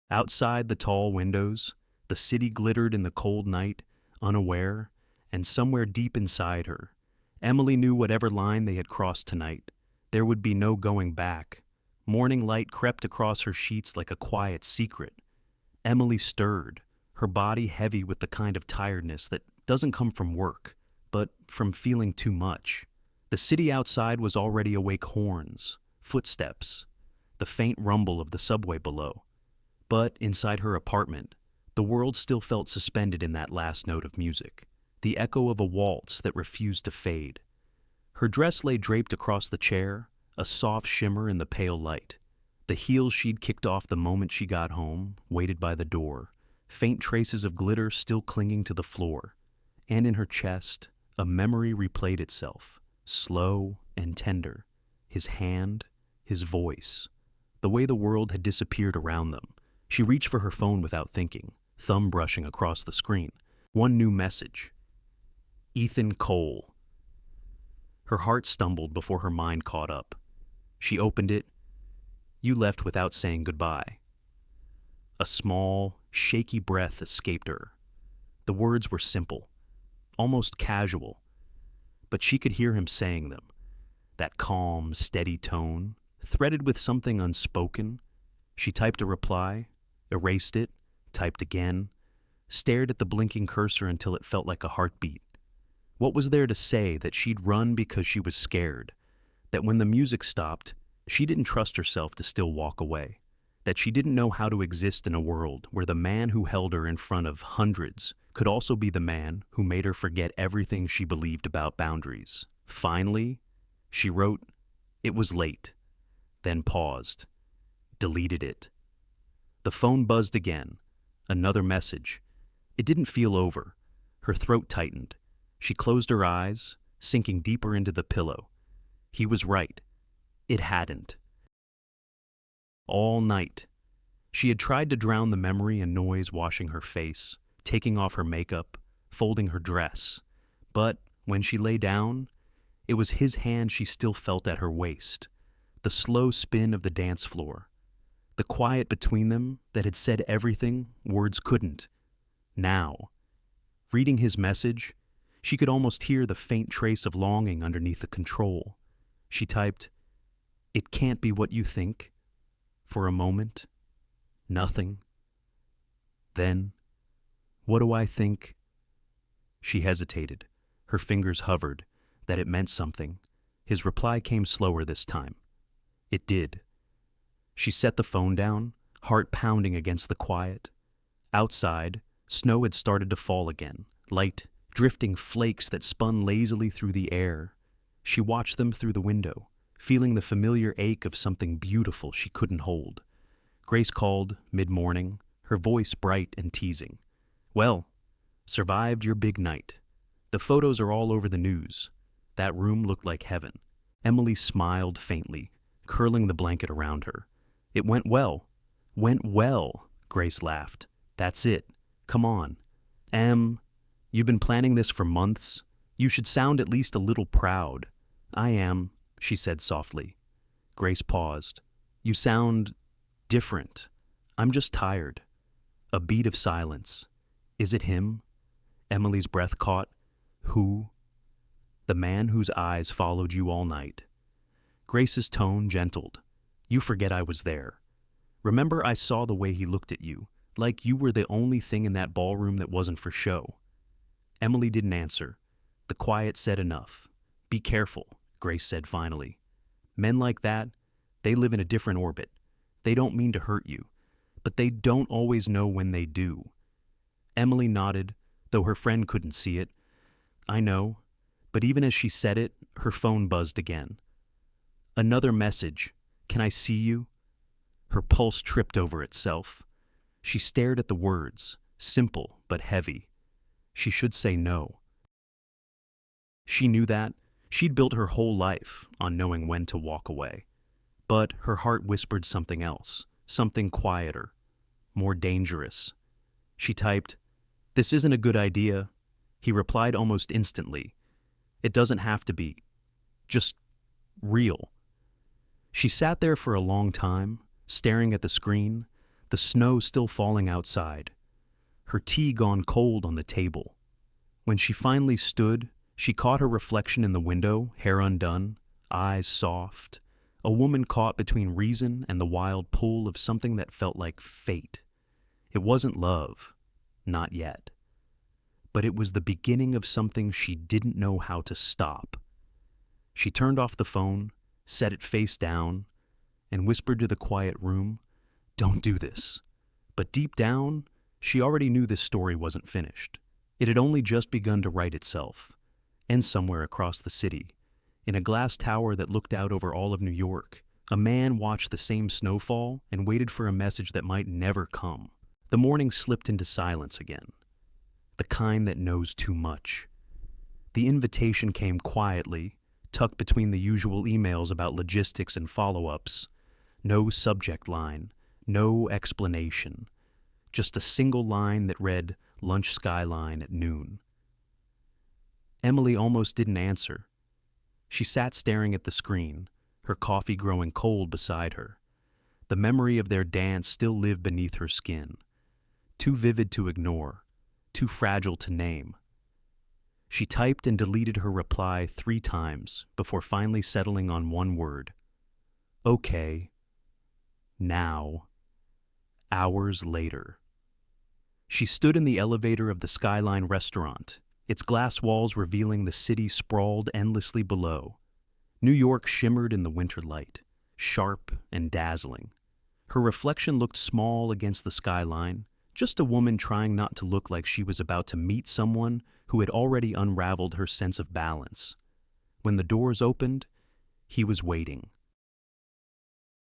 A: Outside the tall windows, the city glittered in the cold night, unaware, and somewhere deep inside her, Emily knew whatever line they had crossed tonight, there would be no going back. Morning light crept across her sheets like a quiet secret. Emily stirred, her body heavy with the kind of tiredness that doesn't come from work, but from feeling too much. The city outside was already awake, horns, footsteps, the faint rumble of the subway below. But inside her apartment, the world still felt suspended in that last note of music, the echo of a waltz that refused to fade. Her dress lay draped across the chair, a soft shimmer in the pale light. The heels she'd kicked off the moment she got home waited by the door, faint traces of glitter still clinging to the floor. And in her chest, a memory replayed itself, slow and tender. His hand, his voice, the way the world had disappeared around them. She reached for her phone without thinking, thumb brushing across the screen. One new message. Ethan Cole. Her heart stumbled before her mind caught up. She opened it. "You left without saying goodbye." A small, shaky breath escaped her. The words were simple, almost casual, but she could hear him saying them. That calm, steady tone, threaded with something unspoken. She typed a reply, erased it, typed again, stared at the blinking cursor until it felt like a heartbeat. What was there to say that she'd run because she was scared? That when the music stopped, she didn't trust herself to still walk away? that she didn't know how to exist in a world where the man who held her in front of hundreds could also be the man who made her forget everything she believed about boundaries. Finally, she wrote, "It was late," then paused, deleted it. The phone buzzed again. Another message. It didn't feel over. Her throat tightened. She closed her eyes, sinking deeper into the pillow. He was right. It hadn't. All night, she had tried to drown the memory in noise washing her face, taking off her makeup, folding her dress. But when she lay down, it was his hand she still felt at her waist, the slow spin of the dance floor, the quiet between them that had said everything words couldn't. Now, reading his message, she could almost hear the faint trace of longing underneath the control. She typed, "It can't be what you think." For a moment, nothing. Then, "What do I think?" She hesitated. Her fingers hovered, that it meant something. His reply came slower this time. It did. She set the phone down, heart pounding against the quiet. Outside, snow had started to fall again, light, drifting flakes that spun lazily through the air. She watched them through the window, feeling the familiar ache of something beautiful she couldn't hold. Grace called, mid-morning, her voice bright and teasing. "Well, survived your big night. The photos are all over the news. That room looked like heaven." Emily smiled faintly, curling the blanket around her. "It went well." "Went well," Grace laughed. "That's it. Come on. You've been planning this for months. You should sound at least a little proud." "I am," she said softly. Grace paused. "You sound different. I'm just tired." A beat of silence. "Is it him?" Emily's breath caught. "Who?" "The man whose eyes followed you all night." Grace's tone gentled. "You forget I was there. Remember, I saw the way he looked at you, like you were the only thing in that ballroom that wasn't for show." Emily didn't answer. The quiet said enough. "Be careful," Grace said finally. "Men like that, they live in a different orbit. They don't mean to hurt you, but they don't always know when they do." Emily nodded, though her friend couldn't see it. "I know," but even as she said it, her phone buzzed again. Another message. "Can I see you?" Her pulse tripped over itself. She stared at the words, simple but heavy. She should say no. She knew that. She'd built her whole life on knowing when to walk away. But her heart whispered something else, something quieter, more dangerous. She typed, "This isn't a good idea." He replied almost instantly, "It doesn't have to be. Just real." She sat there for a long time, staring at the screen, the snow still falling outside, her tea gone cold on the table. When she finally stood, she caught her reflection in the window, hair undone, eyes soft, a woman caught between reason and the wild pull of something that felt like fate. It wasn't love, not yet. But it was the beginning of something she didn't know how to stop. She turned off the phone, set it face down, and whispered to the quiet room, "Don't do this." But deep down, she already knew this story wasn't finished. It had only just begun to write itself, and somewhere across the city, in a glass tower that looked out over all of New York, a man watched the same snowfall and waited for a message that might never come. The morning slipped into silence again, the kind that knows too much. The invitation came quietly, tucked between the usual emails about logistics and follow-ups. No subject line, no explanation. Just a single line that read, "Lunch Skyline at noon." Emily almost didn't answer. She sat staring at the screen, her coffee growing cold beside her. The memory of their dance still lived beneath her skin. Too vivid to ignore, too fragile to name. She typed and deleted her reply 3 times before finally settling on one word. "Okay. Now." Hours later. She stood in the elevator of the Skyline restaurant, its glass walls revealing the city sprawled endlessly below. New York shimmered in the winter light, sharp and dazzling. Her reflection looked small against the skyline, just a woman trying not to look like she was about to meet someone who had already unraveled her sense of balance. When the doors opened, he was waiting.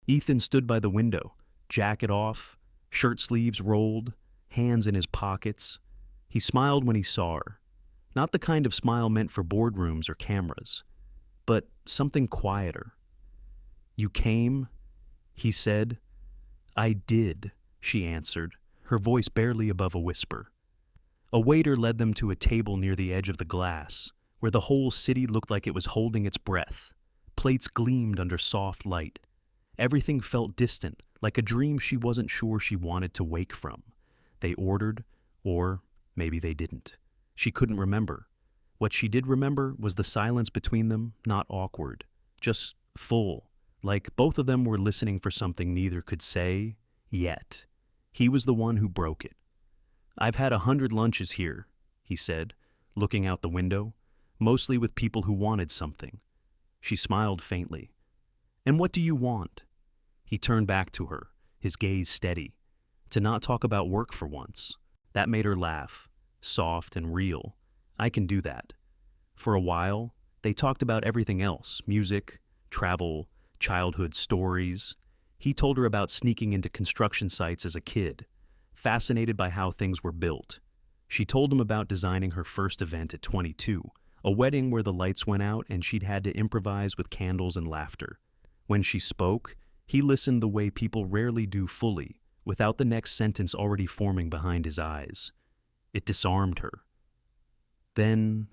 A: Ethan stood by the window, jacket off, shirt sleeves rolled, hands in his pockets. He smiled when he saw her. Not the kind of smile meant for boardrooms or cameras, but something quieter. "You came?" he said. "I did," she answered, her voice barely above a whisper. A waiter led them to a table near the edge of the glass, where the whole city looked like it was holding its breath. Plates gleamed under soft light. Everything felt distant, like a dream she wasn't sure she wanted to wake from. They ordered, or maybe they didn't. She couldn't remember. What she did remember was the silence between them, not awkward, just full, like both of them were listening for something neither could say yet. He was the one who broke it. "I've had 100 lunches here," he said, looking out the window, mostly with people who wanted something. She smiled faintly. "And what do you want?" He turned back to her, his gaze steady. To not talk about work for once. That made her laugh, soft and real. "I can do that." For a while, they talked about everything else, music, travel, childhood stories. He told her about sneaking into construction sites as a kid, fascinated by how things were built. She told him about designing her first event at 22, a wedding where the lights went out and she'd had to improvise with candles and laughter. When she spoke, he listened the way people rarely do fully, without the next sentence already forming behind his eyes. It disarmed her. Then,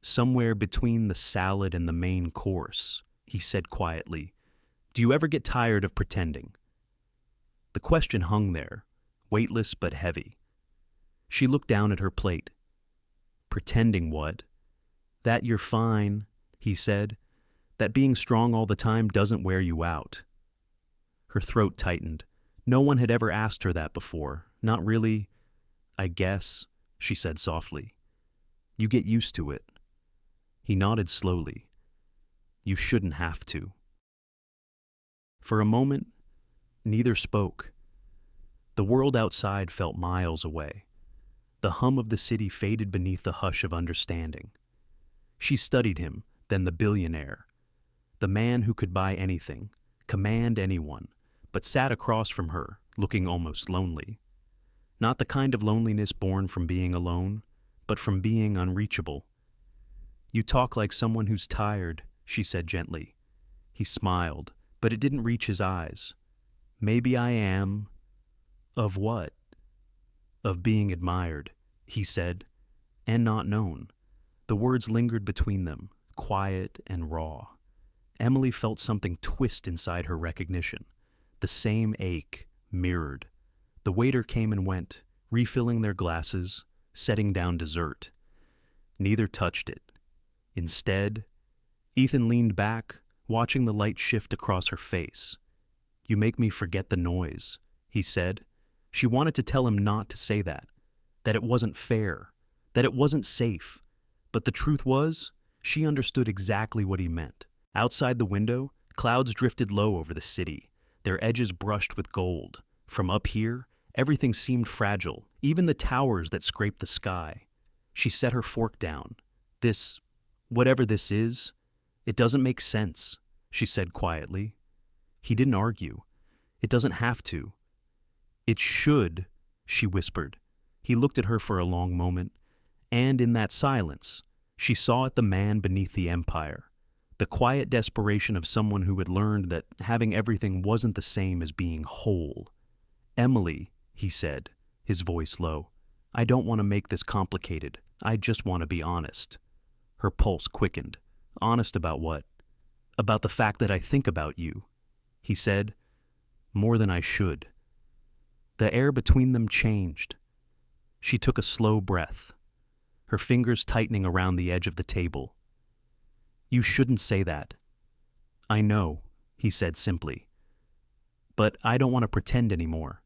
A: somewhere between the salad and the main course, he said quietly, "Do you ever get tired of pretending?" The question hung there, weightless but heavy. She looked down at her plate. "Pretending what?" "That you're fine," he said. "That being strong all the time doesn't wear you out." Her throat tightened. No one had ever asked her that before. Not really. "I guess," she said softly. "You get used to it." He nodded slowly. "You shouldn't have to." For a moment, neither spoke. The world outside felt miles away. The hum of the city faded beneath the hush of understanding. She studied him, then the billionaire. The man who could buy anything, command anyone, but sat across from her, looking almost lonely. Not the kind of loneliness born from being alone, but from being unreachable. "You talk like someone who's tired," she said gently. He smiled, but it didn't reach his eyes. "Maybe I am." "Of what?" "Of being admired," he said, "and not known." The words lingered between them, quiet and raw. Emily felt something twist inside her recognition. The same ache, mirrored. The waiter came and went, refilling their glasses, setting down dessert. Neither touched it. Instead, Ethan leaned back, watching the light shift across her face. "You make me forget the noise," he said. She wanted to tell him not to say that it wasn't fair, that it wasn't safe. But the truth was, she understood exactly what he meant. Outside the window, clouds drifted low over the city, their edges brushed with gold. From up here, everything seemed fragile, even the towers that scraped the sky. She set her fork down. Whatever this is, it doesn't make sense," she said quietly. He didn't argue. "It doesn't have to." "It should," she whispered. He looked at her for a long moment, and in that silence, she saw it the man beneath the empire, the quiet desperation of someone who had learned that having everything wasn't the same as being whole. "Emily," he said, his voice low, "I don't want to make this complicated. I just want to be honest." Her pulse quickened. "Honest about what?" "About the fact that I think about you," he said, "more than I should." The air between them changed. She took a slow breath, her fingers tightening around the edge of the table. "You shouldn't say that." "I know," he said simply, "but I don't want to pretend anymore."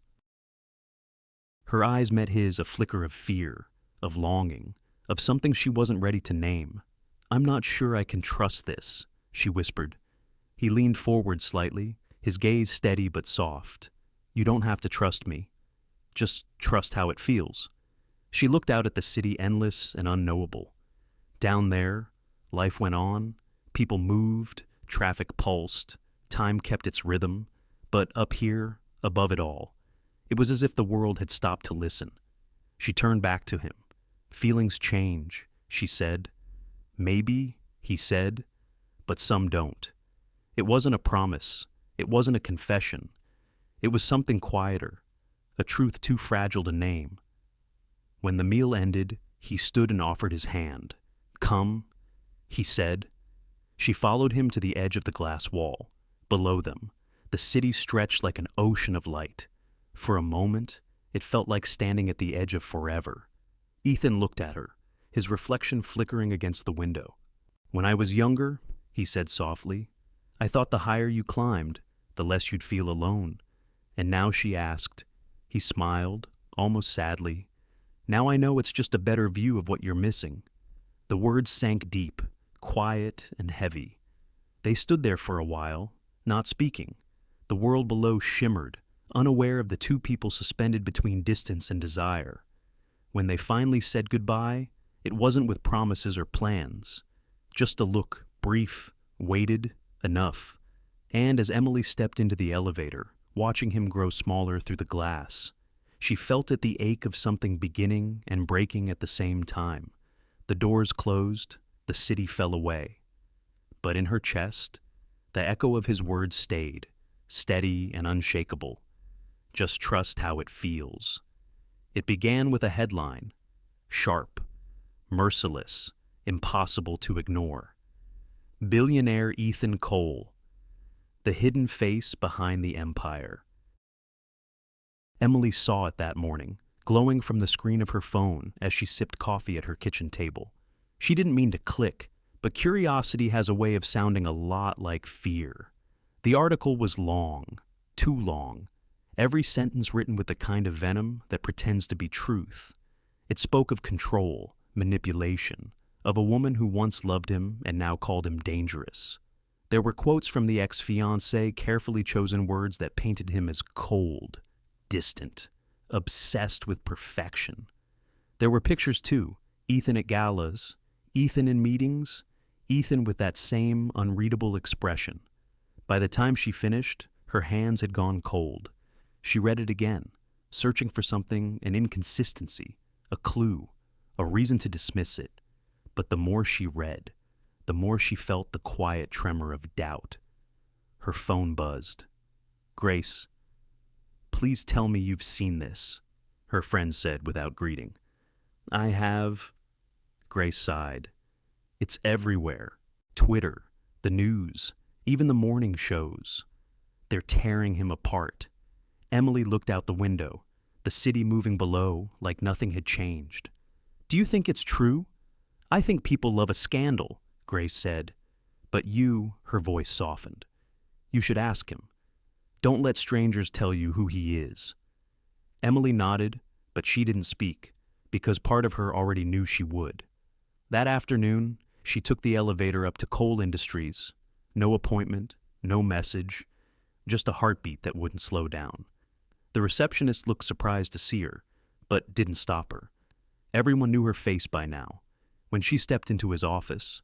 A: Her eyes met his, a flicker of fear, of longing, of something she wasn't ready to name. "I'm not sure I can trust this," she whispered. He leaned forward slightly, his gaze steady but soft. "You don't have to trust me. Just trust how it feels." She looked out at the city, endless and unknowable. Down there, life went on, people moved, traffic pulsed, time kept its rhythm, but up here, above it all, it was as if the world had stopped to listen. She turned back to him. "Feelings change," she said. "Maybe," he said, "but some don't." It wasn't a promise. It wasn't a confession. It was something quieter, a truth too fragile to name. When the meal ended, he stood and offered his hand. "Come," he said. She followed him to the edge of the glass wall. Below them, the city stretched like an ocean of light. For a moment, it felt like standing at the edge of forever. Ethan looked at her, his reflection flickering against the window. "When I was younger," he said softly, "I thought the higher you climbed, the less you'd feel alone." And now she asked. He smiled, almost sadly. "Now I know it's just a better view of what you're missing." The words sank deep, quiet and heavy. They stood there for a while, not speaking. The world below shimmered, unaware of the two people suspended between distance and desire. When they finally said goodbye, it wasn't with promises or plans. Just a look, brief, weighted, enough. And as Emily stepped into the elevator, watching him grow smaller through the glass, she felt at the ache of something beginning and breaking at the same time. The doors closed, the city fell away. But in her chest, the echo of his words stayed, steady and unshakable. "Just trust how it feels." It began with a headline, sharp, merciless, impossible to ignore. "Billionaire Ethan Cole, the hidden face behind the empire." Emily saw it that morning, glowing from the screen of her phone as she sipped coffee at her kitchen table. She didn't mean to click, but curiosity has a way of sounding a lot like fear. The article was long, too long, every sentence written with the kind of venom that pretends to be truth. It spoke of control, manipulation, of a woman who once loved him and now called him dangerous. There were quotes from the ex-fiancé, carefully chosen words that painted him as cold, distant, obsessed with perfection. There were pictures too, Ethan at galas, Ethan in meetings, Ethan with that same unreadable expression. By the time she finished, her hands had gone cold. She read it again, searching for something, an inconsistency, a clue, a reason to dismiss it. But the more she read, the more she felt the quiet tremor of doubt. Her phone buzzed. "Grace, please tell me you've seen this," her friend said without greeting. "I have." Grace sighed. "It's everywhere. Twitter, the news, even the morning shows. They're tearing him apart." Emily looked out the window, the city moving below like nothing had changed. "Do you think it's true?" "I think people love a scandal," Grace said. "But you," her voice softened, "you should ask him. Don't let strangers tell you who he is." Emily nodded, but she didn't speak, because part of her already knew she would. That afternoon, she took the elevator up to Cole Industries. No appointment, no message, just a heartbeat that wouldn't slow down. The receptionist looked surprised to see her, but didn't stop her. Everyone knew her face by now. When she stepped into his office,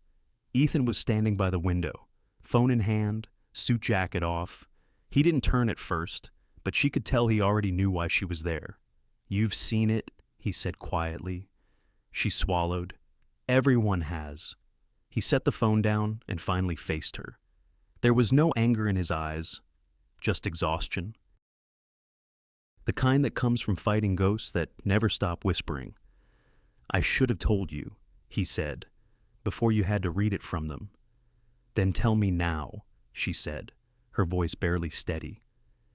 A: Ethan was standing by the window, phone in hand, suit jacket off. He didn't turn at first, but she could tell he already knew why she was there. "You've seen it," he said quietly. She swallowed. "Everyone has." He set the phone down and finally faced her. There was no anger in his eyes, just exhaustion. The kind that comes from fighting ghosts that never stop whispering. "I should have told you," he said, "before you had to read it from them." "Then tell me now," she said, her voice barely steady.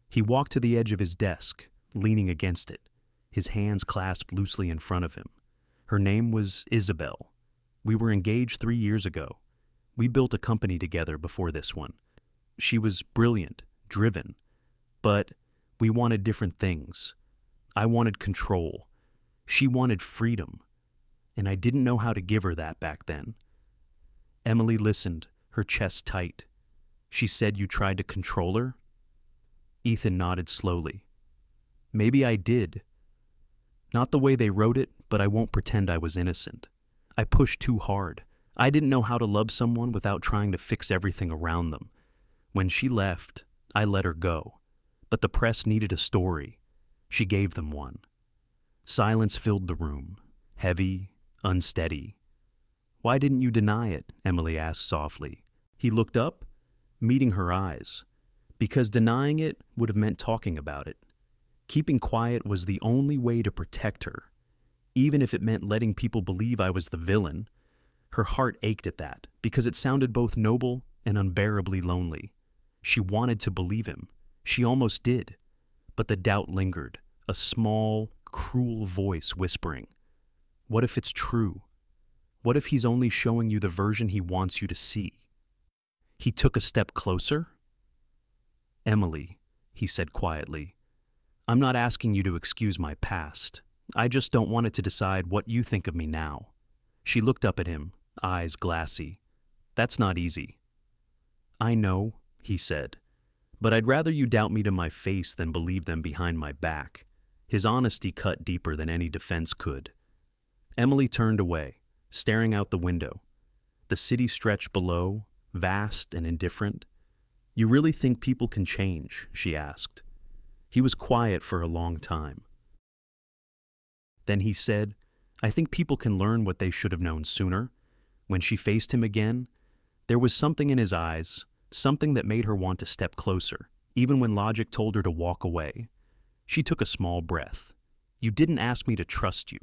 A: He walked to the edge of his desk, leaning against it, his hands clasped loosely in front of him. Her name was Isabel. We were engaged 3 years ago. We built a company together before this one. She was brilliant, driven, but we wanted different things. I wanted control. She wanted freedom, and I didn't know how to give her that back then. Emily listened, her chest tight. "She said you tried to control her?" Ethan nodded slowly. Maybe I did. Not the way they wrote it, but I won't pretend I was innocent. I pushed too hard. I didn't know how to love someone without trying to fix everything around them. When she left, I let her go. But the press needed a story. She gave them one. Silence filled the room, heavy, unsteady. Why didn't you deny it? Emily asked softly. He looked up, meeting her eyes. Because denying it would have meant talking about it. Keeping quiet was the only way to protect her, even if it meant letting people believe I was the villain. Her heart ached at that, because it sounded both noble and unbearably lonely. She wanted to believe him. She almost did. But the doubt lingered, a small, cruel voice whispering, "What if it's true? What if he's only showing you the version he wants you to see?" He took a step closer. "Emily," he said quietly, "I'm not asking you to excuse my past. I just don't want it to decide what you think of me now." She looked up at him, eyes glassy. "That's not easy." "I know," he said, "but I'd rather you doubt me to my face than believe them behind my back." His honesty cut deeper than any defense could. Emily turned away, staring out the window. The city stretched below, vast and indifferent. "You really think people can change?" she asked. He was quiet for a long time. Then he said, "I think people can learn what they should have known sooner." When she faced him again, there was something in his eyes, something that made her want to step closer, even when logic told her to walk away. She took a small breath. "You didn't ask me to trust you."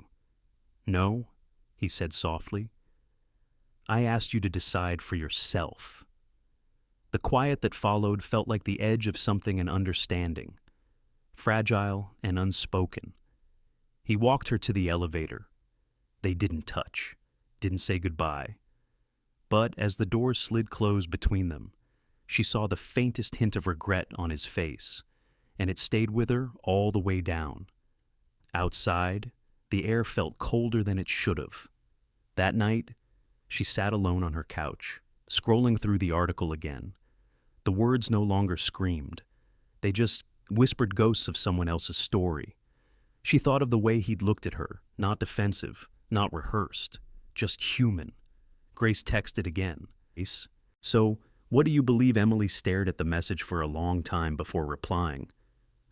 A: "No," he said softly. "I asked you to decide for yourself." The quiet that followed felt like the edge of something in understanding, fragile and unspoken. He walked her to the elevator. They didn't touch, didn't say goodbye. But as the doors slid closed between them, she saw the faintest hint of regret on his face, and it stayed with her all the way down. Outside, the air felt colder than it should have. That night, she sat alone on her couch, scrolling through the article again. The words no longer screamed. They just whispered ghosts of someone else's story. She thought of the way he'd looked at her, not defensive, not rehearsed, just human. Grace texted again. "Grace, so what do you believe?" Emily stared at the message for a long time before replying.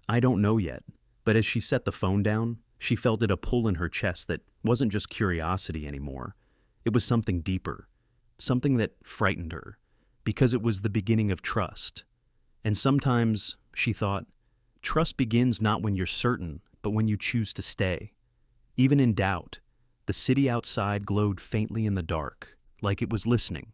A: "I don't know yet," but as she set the phone down, she felt it a pull in her chest that wasn't just curiosity anymore. It was something deeper, something that frightened her, because it was the beginning of trust. And sometimes, she thought, trust begins not when you're certain, but when you choose to stay. Even in doubt, the city outside glowed faintly in the dark, like it was listening.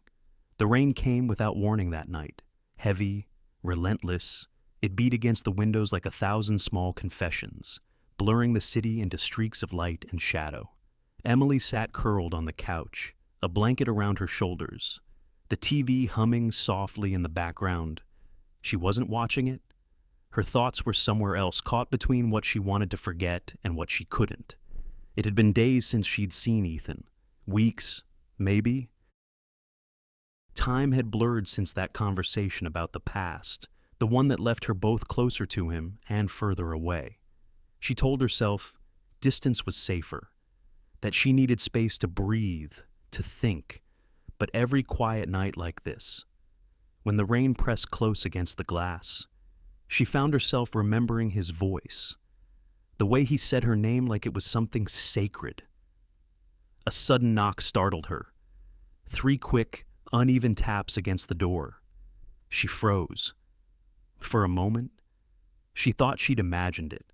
A: The rain came without warning that night, heavy, relentless. It beat against the windows like 1,000 small confessions, blurring the city into streaks of light and shadow. Emily sat curled on the couch, a blanket around her shoulders, the TV humming softly in the background. She wasn't watching it. Her thoughts were somewhere else, caught between what she wanted to forget and what she couldn't. It had been days since she'd seen Ethan. Weeks, maybe. Time had blurred since that conversation about the past, the one that left her both closer to him and further away. She told herself distance was safer, that she needed space to breathe, to think. But every quiet night like this, when the rain pressed close against the glass, she found herself remembering his voice, the way he said her name like it was something sacred. A sudden knock startled her. 3 quick, uneven taps against the door. She froze. For a moment, she thought she'd imagined it.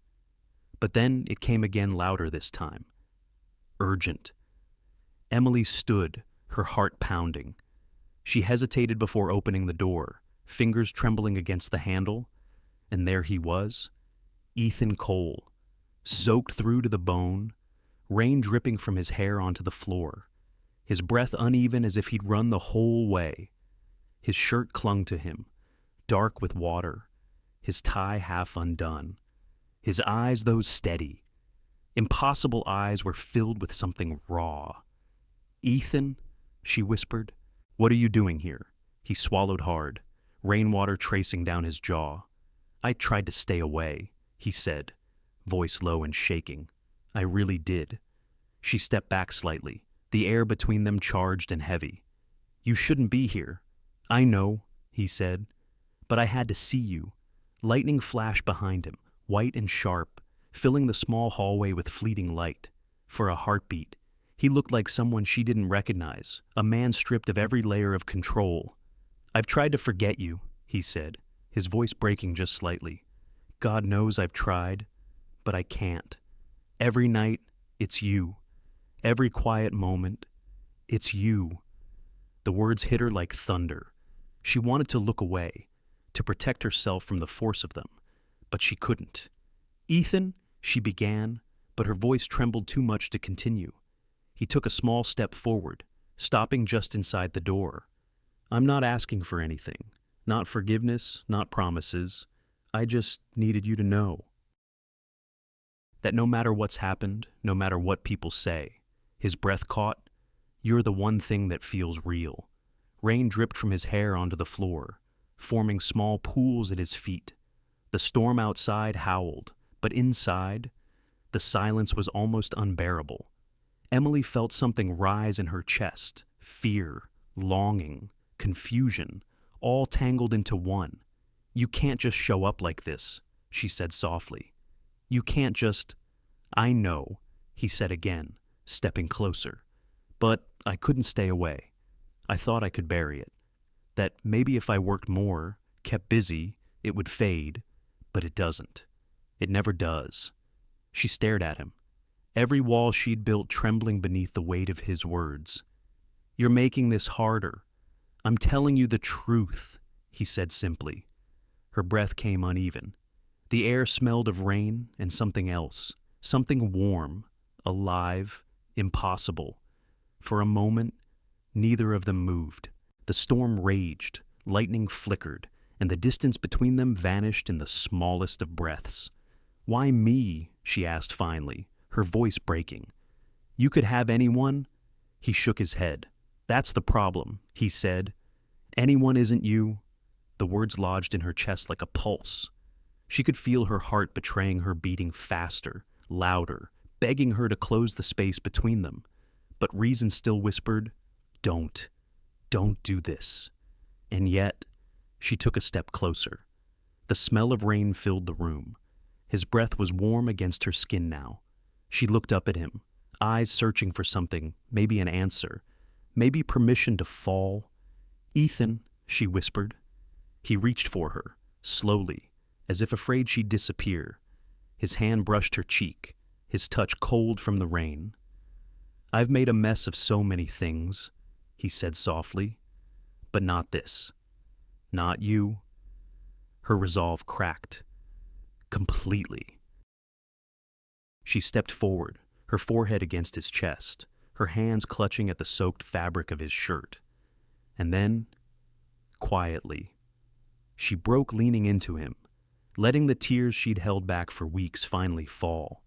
A: But then it came again, louder this time. Urgent. Emily stood, her heart pounding. She hesitated before opening the door, fingers trembling against the handle, and there he was, Ethan Cole, soaked through to the bone, rain dripping from his hair onto the floor, his breath uneven as if he'd run the whole way. His shirt clung to him, dark with water, his tie half undone. His eyes, those steady, impossible eyes, were filled with something raw. "Ethan," she whispered, "what are you doing here?" He swallowed hard, rainwater tracing down his jaw. I tried to stay away, he said, voice low and shaking. I really did. She stepped back slightly, the air between them charged and heavy. You shouldn't be here. I know, he said, but I had to see you. Lightning flashed behind him, white and sharp, filling the small hallway with fleeting light. For a heartbeat, he looked like someone she didn't recognize, a man stripped of every layer of control. I've tried to forget you, he said, his voice breaking just slightly. God knows I've tried, but I can't. Every night, it's you. Every quiet moment, it's you. The words hit her like thunder. She wanted to look away, to protect herself from the force of them, but she couldn't. Ethan, she began, but her voice trembled too much to continue. He took a small step forward, stopping just inside the door. I'm not asking for anything, not forgiveness, not promises. I just needed you to know that no matter what's happened, no matter what people say, his breath caught, you're the one thing that feels real. Rain dripped from his hair onto the floor, forming small pools at his feet. The storm outside howled, but inside, the silence was almost unbearable. Emily felt something rise in her chest, fear, longing, confusion, all tangled into one. You can't just show up like this, she said softly. You can't just... I know, he said again, stepping closer. But I couldn't stay away. I thought I could bury it. That maybe if I worked more, kept busy, it would fade, but it doesn't. It never does. She stared at him, every wall she'd built trembling beneath the weight of his words. You're making this harder. I'm telling you the truth, he said simply. Her breath came uneven. The air smelled of rain and something else, something warm, alive, impossible. For a moment, neither of them moved. The storm raged, lightning flickered, and the distance between them vanished in the smallest of breaths. Why me? She asked finally, her voice breaking. You could have anyone? He shook his head. That's the problem, he said. Anyone isn't you. The words lodged in her chest like a pulse. She could feel her heart betraying her, beating faster, louder, begging her to close the space between them. But reason still whispered, don't do this. And yet, she took a step closer. The smell of rain filled the room. His breath was warm against her skin now. She looked up at him, eyes searching for something, maybe an answer, maybe permission to fall. Ethan, she whispered. He reached for her, slowly, as if afraid she'd disappear. His hand brushed her cheek, his touch cold from the rain. I've made a mess of so many things, he said softly, but not this. Not you. Her resolve cracked. Completely. She stepped forward, her forehead against his chest, her hands clutching at the soaked fabric of his shirt. And then, quietly, she broke, leaning into him, letting the tears she'd held back for weeks finally fall.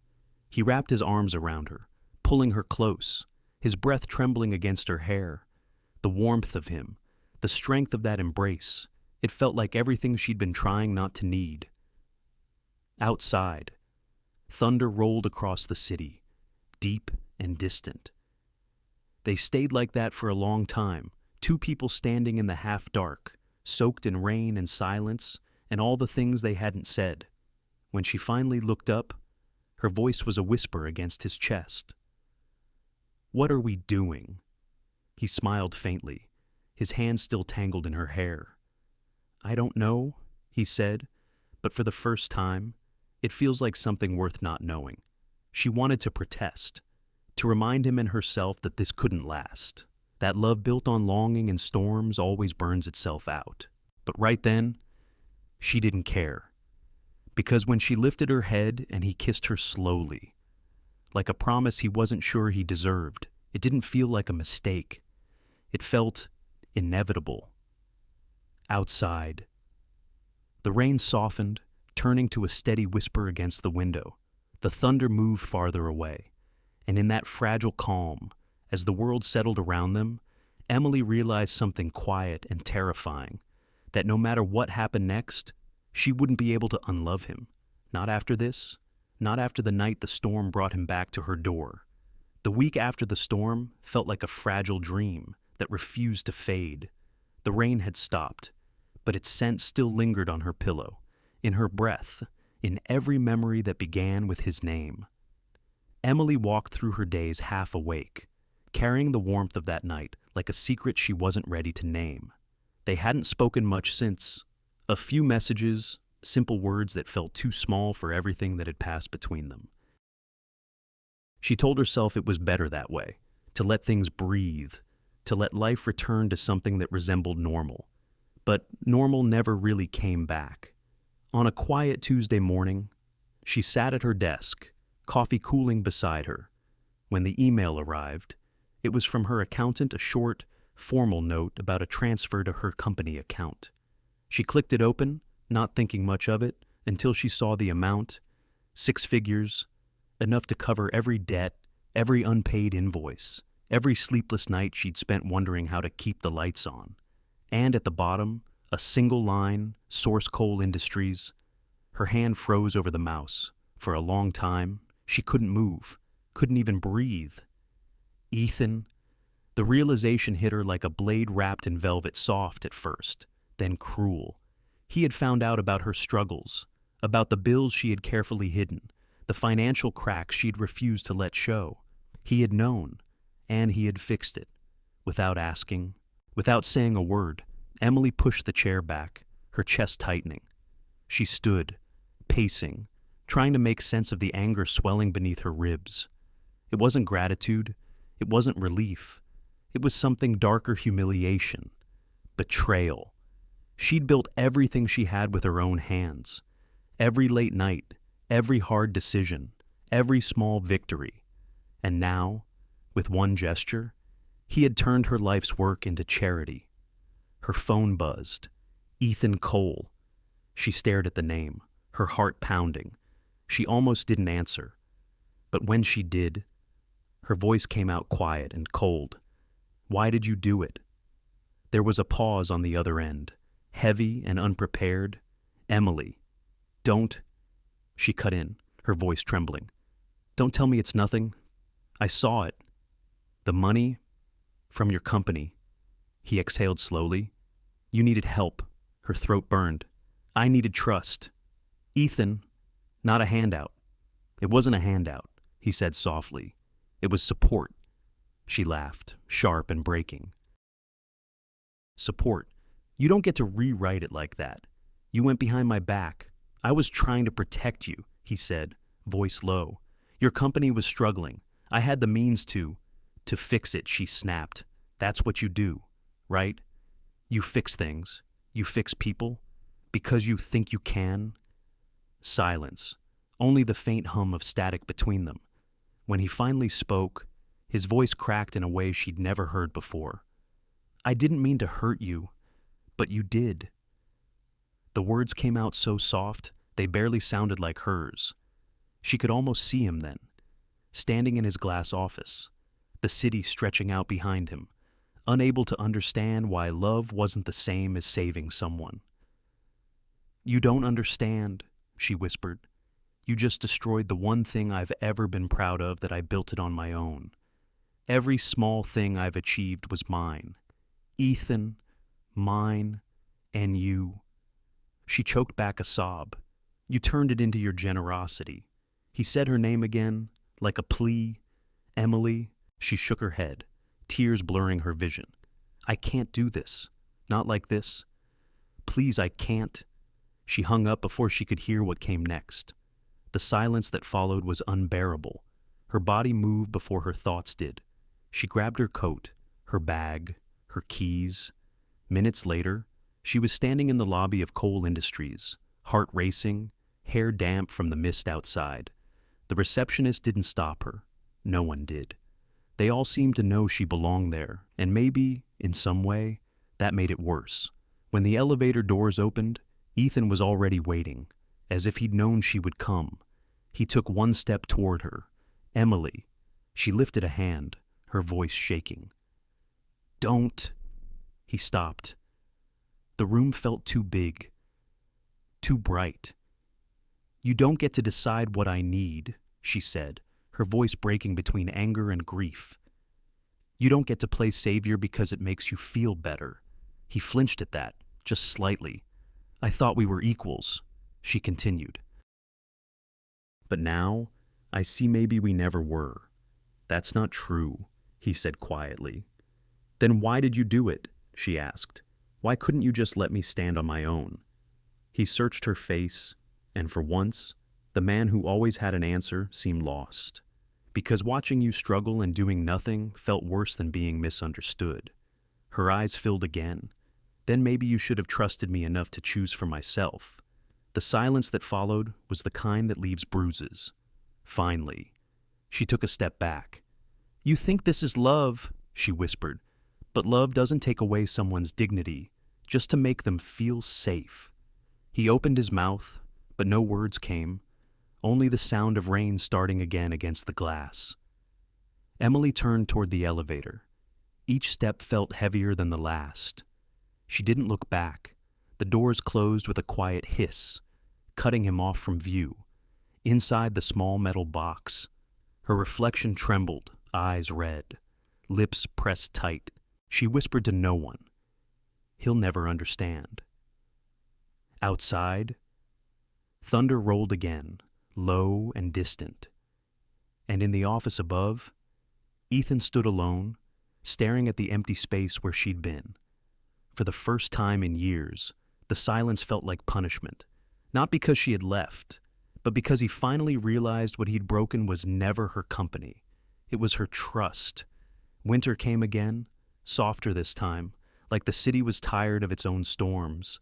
A: He wrapped his arms around her, pulling her close, his breath trembling against her hair. The warmth of him, the strength of that embrace, it felt like everything she'd been trying not to need. Outside, thunder rolled across the city, deep and distant. They stayed like that for a long time, two people standing in the half-dark, soaked in rain and silence and all the things they hadn't said. When she finally looked up, her voice was a whisper against his chest. What are we doing? He smiled faintly, his hands still tangled in her hair. I don't know, he said, but for the first time, it feels like something worth not knowing. She wanted to protest, to remind him and herself that this couldn't last, that love built on longing and storms always burns itself out. But right then, she didn't care. Because when she lifted her head and he kissed her slowly, like a promise he wasn't sure he deserved, it didn't feel like a mistake. It felt inevitable. Outside, the rain softened, turning to a steady whisper against the window. The thunder moved farther away, and in that fragile calm, as the world settled around them, Emily realized something quiet and terrifying, that no matter what happened next, She wouldn't be able to unlove him. Not after this. Not after the night the storm brought him back to her door. The week after the storm felt like a fragile dream that refused to fade. The rain had stopped, but its scent still lingered on her pillow, in her breath, in every memory that began with his name. Emily walked through her days half awake, carrying the warmth of that night like a secret she wasn't ready to name. They hadn't spoken much since. A few messages, simple words that felt too small for everything that had passed between them. She told herself it was better that way, to let things breathe, to let life return to something that resembled normal. But normal never really came back. On a quiet Tuesday morning, she sat at her desk, coffee cooling beside her. When the email arrived, it was from her accountant, a short, formal note about a transfer to her company account. She clicked it open, not thinking much of it, until she saw the amount, 6 figures, enough to cover every debt, every unpaid invoice, every sleepless night she'd spent wondering how to keep the lights on. And at the bottom, a single line, Source Coal Industries. Her hand froze over the mouse. For a long time, she couldn't move, couldn't even breathe. Ethan. The realization hit her like a blade wrapped in velvet, soft at first, then cruel. He had found out about her struggles, about the bills she had carefully hidden, the financial cracks she'd refused to let show. He had known, and he had fixed it. Without asking, without saying a word, Emily pushed the chair back, her chest tightening. She stood, pacing, trying to make sense of the anger swelling beneath her ribs. It wasn't gratitude, it wasn't relief. It was something darker: humiliation, betrayal. She'd built everything she had with her own hands. Every late night, every hard decision, every small victory. And now, with one gesture, he had turned her life's work into charity. Her phone buzzed. Ethan Cole. She stared at the name, her heart pounding. She almost didn't answer. But when she did, her voice came out quiet and cold. Why did you do it? There was a pause on the other end, heavy and unprepared. Emily. Don't. She cut in, her voice trembling. Don't tell me it's nothing. I saw it. The money? From your company. He exhaled slowly. You needed help. Her throat burned. I needed trust. Ethan, not a handout. It wasn't a handout, he said softly. It was support. She laughed, sharp and breaking. Support. You don't get to rewrite it like that. You went behind my back. I was trying to protect you, he said, voice low. Your company was struggling. I had the means to fix it, she snapped. That's what you do, right? You fix things. You fix people. Because you think you can. Silence. Only the faint hum of static between them. When he finally spoke, his voice cracked in a way she'd never heard before. I didn't mean to hurt you, but you did. The words came out so soft, they barely sounded like hers. She could almost see him then, standing in his glass office, the city stretching out behind him, unable to understand why love wasn't the same as saving someone. You don't understand, she whispered. You just destroyed the one thing I've ever been proud of, that I built it on my own. Every small thing I've achieved was mine. Ethan, mine, and you. She choked back a sob. You turned it into your generosity. He said her name again, like a plea. Emily. She shook her head, tears blurring her vision. I can't do this. Not like this. Please, I can't. She hung up before she could hear what came next. The silence that followed was unbearable. Her body moved before her thoughts did. She grabbed her coat, her bag, her keys. Minutes later, she was standing in the lobby of Coal Industries, heart racing, hair damp from the mist outside. The receptionist didn't stop her. No one did. They all seemed to know she belonged there, and maybe, in some way, that made it worse. When the elevator doors opened, Ethan was already waiting, as if he'd known she would come. He took one step toward her. Emily. She lifted a hand, her voice shaking. Don't. He stopped. The room felt too big. too bright. "You don't get to decide what I need," she said, her voice breaking between anger and grief. "You don't get to play savior because it makes you feel better." He flinched at that, just slightly. "I thought we were equals," she continued. "But now, I see maybe we never were." "That's not true," he said quietly. "Then why did you do it?" she asked. "Why couldn't you just let me stand on my own?" He searched her face, and for once, the man who always had an answer seemed lost. "Because watching you struggle and doing nothing felt worse than being misunderstood." Her eyes filled again. "Then maybe you should have trusted me enough to choose for myself." The silence that followed was the kind that leaves bruises. Finally, she took a step back. "You think this is love," she whispered, "but love doesn't take away someone's dignity, just to make them feel safe." He opened his mouth, but no words came, only the sound of rain starting again against the glass. Emily turned toward the elevator. Each step felt heavier than the last. She didn't look back. The doors closed with a quiet hiss, cutting him off from view. Inside the small metal box, her reflection trembled, eyes red, lips pressed tight. She whispered to no one, "He'll never understand." Outside, thunder rolled again, low and distant. And in the office above, Ethan stood alone, staring at the empty space where she'd been. For the first time in years, the silence felt like punishment, not because she had left, but because he finally realized what he'd broken was never her company. It was her trust. Winter came again, softer this time, like the city was tired of its own storms.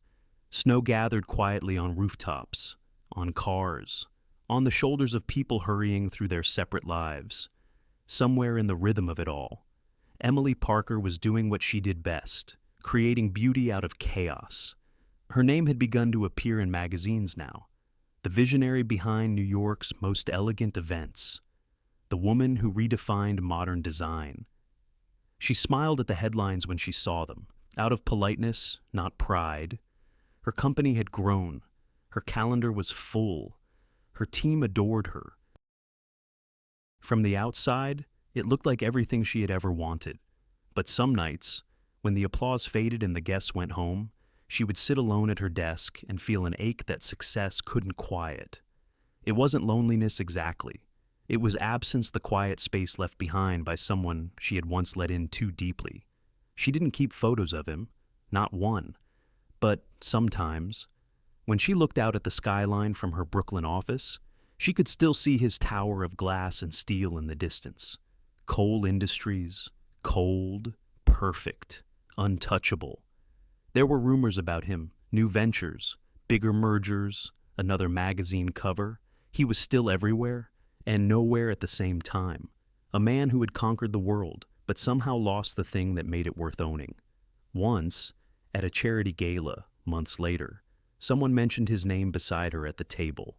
A: Snow gathered quietly on rooftops, on cars, on the shoulders of people hurrying through their separate lives. Somewhere in the rhythm of it all, Emily Parker was doing what she did best, creating beauty out of chaos. Her name had begun to appear in magazines now, the visionary behind New York's most elegant events, the woman who redefined modern design. She smiled at the headlines when she saw them, out of politeness, not pride. Her company had grown. Her calendar was full. Her team adored her. From the outside, it looked like everything she had ever wanted. But some nights, when the applause faded and the guests went home, she would sit alone at her desk and feel an ache that success couldn't quiet. It wasn't loneliness exactly. It was absence, the quiet space left behind by someone she had once let in too deeply. She didn't keep photos of him, not one. But sometimes, when she looked out at the skyline from her Brooklyn office, she could still see his tower of glass and steel in the distance. Coal industries, cold, perfect, untouchable. There were rumors about him, new ventures, bigger mergers, another magazine cover. He was still everywhere, and nowhere at the same time. A man who had conquered the world, but somehow lost the thing that made it worth owning. Once, at a charity gala, months later, someone mentioned his name beside her at the table.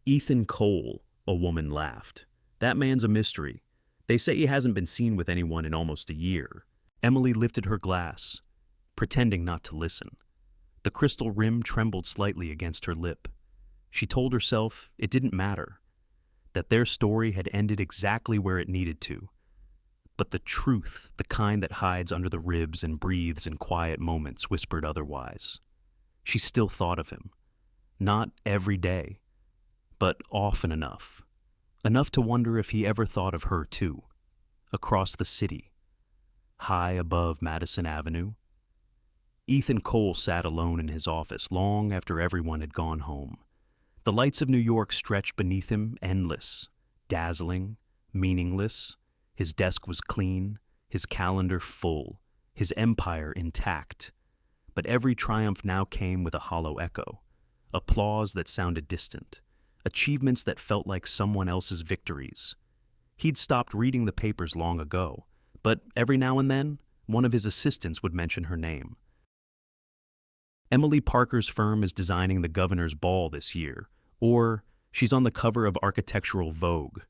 A: "Ethan Cole," a woman laughed. "That man's a mystery. They say he hasn't been seen with anyone in almost a year." Emily lifted her glass, pretending not to listen. The crystal rim trembled slightly against her lip. She told herself it didn't matter, that their story had ended exactly where it needed to. But the truth, the kind that hides under the ribs and breathes in quiet moments, whispered otherwise. She still thought of him. Not every day, but often enough. Enough to wonder if he ever thought of her too. Across the city, high above Madison Avenue, Ethan Cole sat alone in his office long after everyone had gone home. The lights of New York stretched beneath him, endless, dazzling, meaningless. His desk was clean, his calendar full, his empire intact. But every triumph now came with a hollow echo, applause that sounded distant, achievements that felt like someone else's victories. He'd stopped reading the papers long ago, but every now and then, one of his assistants would mention her name. "Emily Parker's firm is designing the governor's ball this year," or "she's on the cover of Architectural Vogue."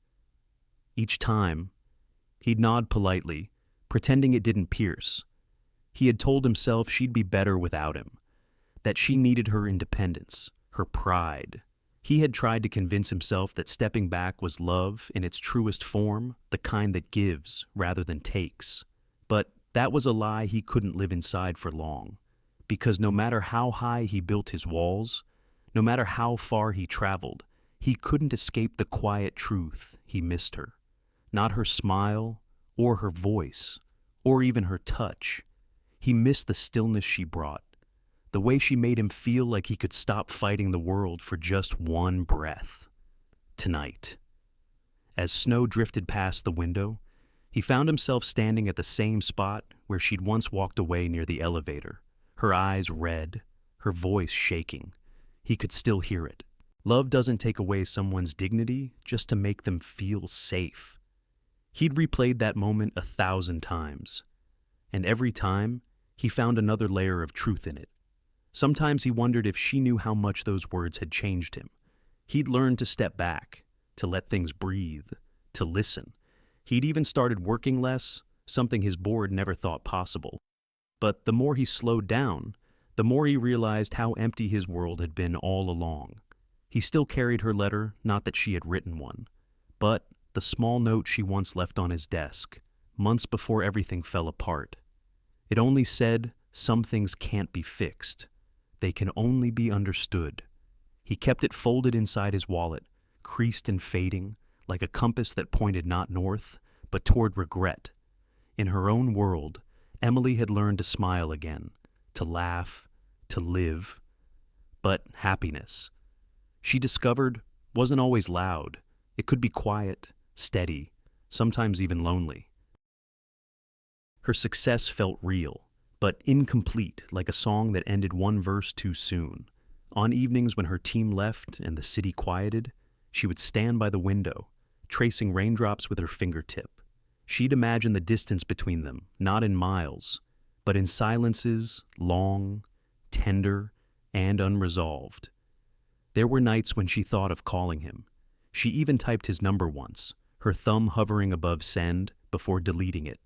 A: Each time, he'd nod politely, pretending it didn't pierce. He had told himself she'd be better without him. that she needed her independence, her pride. He had tried to convince himself that stepping back was love in its truest form, the kind that gives rather than takes. But that was a lie he couldn't live inside for long, because no matter how high he built his walls, no matter how far he traveled, he couldn't escape the quiet truth he missed her. Not her smile, or her voice, or even her touch. He missed the stillness she brought, the way she made him feel like he could stop fighting the world for just one breath. Tonight. As snow drifted past the window, he found himself standing at the same spot where she'd once walked away near the elevator, her eyes red, her voice shaking. He could still hear it. Love doesn't take away someone's dignity just to make them feel safe. He'd replayed that moment 1,000 times, and every time, he found another layer of truth in it. Sometimes he wondered if she knew how much those words had changed him. He'd learned to step back, to let things breathe, to listen. He'd even started working less, something his board never thought possible. But the more he slowed down, the more he realized how empty his world had been all along. He still carried her letter, not that she had written one, but the small note she once left on his desk, months before everything fell apart. It only said, "Some things can't be fixed. They can only be understood." He kept it folded inside his wallet, creased and fading, like a compass that pointed not north, but toward regret. In her own world, Emily had learned to smile again, to laugh, to live. But happiness, she discovered, wasn't always loud. It could be quiet, steady, sometimes even lonely. Her success felt real, but incomplete, like a song that ended one verse too soon. On evenings when her team left and the city quieted, she would stand by the window, tracing raindrops with her fingertip. She'd imagine the distance between them, not in miles, but in silences, long, tender, and unresolved. There were nights when she thought of calling him. She even typed his number once, her thumb hovering above send before deleting it,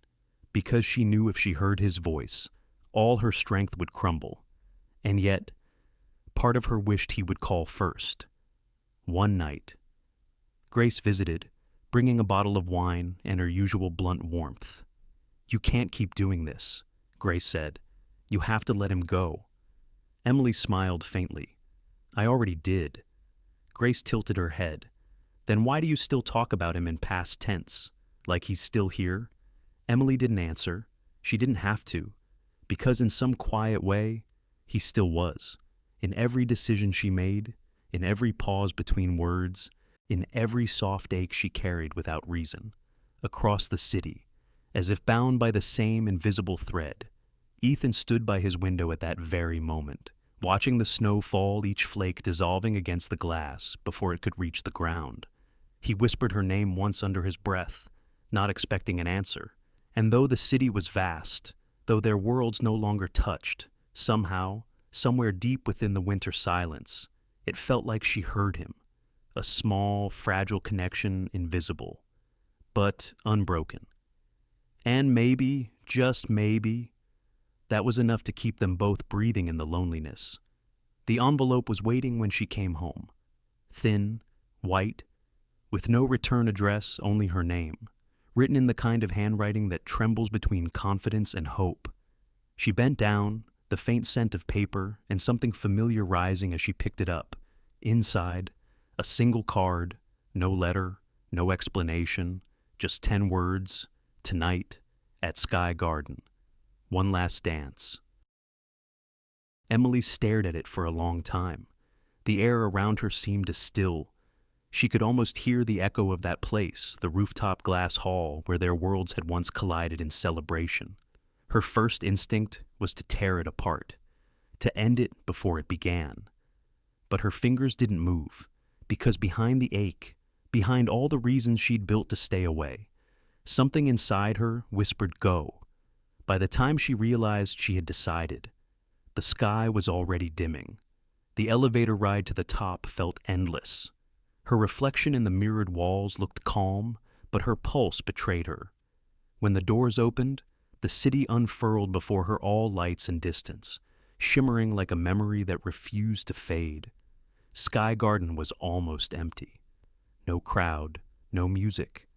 A: because she knew if she heard his voice, all her strength would crumble. And yet, part of her wished he would call first. One night, Grace visited, bringing a bottle of wine and her usual blunt warmth. "You can't keep doing this," Grace said. "You have to let him go." Emily smiled faintly. "I already did." Grace tilted her head. "Then why do you still talk about him in past tense? Like he's still here?" Emily didn't answer. She didn't have to, because in some quiet way, he still was. In every decision she made, in every pause between words, in every soft ache she carried without reason, across the city, as if bound by the same invisible thread. Ethan stood by his window at that very moment, watching the snow fall, each flake dissolving against the glass before it could reach the ground. He whispered her name once under his breath, not expecting an answer. And though the city was vast, though their worlds no longer touched, somehow, somewhere deep within the winter silence, it felt like she heard him. A small, fragile connection, invisible, but unbroken. And maybe, just maybe, that was enough to keep them both breathing in the loneliness. The envelope was waiting when she came home. Thin, white, with no return address, only her name, written in the kind of handwriting that trembles between confidence and hope. She bent down, the faint scent of paper and something familiar rising as she picked it up. Inside, a single card, no letter, no explanation, just 10 words, "Tonight, at Sky Garden. One last dance." Emily stared at it for a long time. The air around her seemed to still. She could almost hear the echo of that place, the rooftop glass hall where their worlds had once collided in celebration. Her first instinct was to tear it apart, to end it before it began. But her fingers didn't move, because behind the ache, behind all the reasons she'd built to stay away, something inside her whispered go. By the time she realized she had decided, the sky was already dimming. The elevator ride to the top felt endless. Her reflection in the mirrored walls looked calm, but her pulse betrayed her. When the doors opened, the city unfurled before her, all lights and distance. shimmering like a memory that refused to fade. Sky Garden was almost empty. No crowd, no music,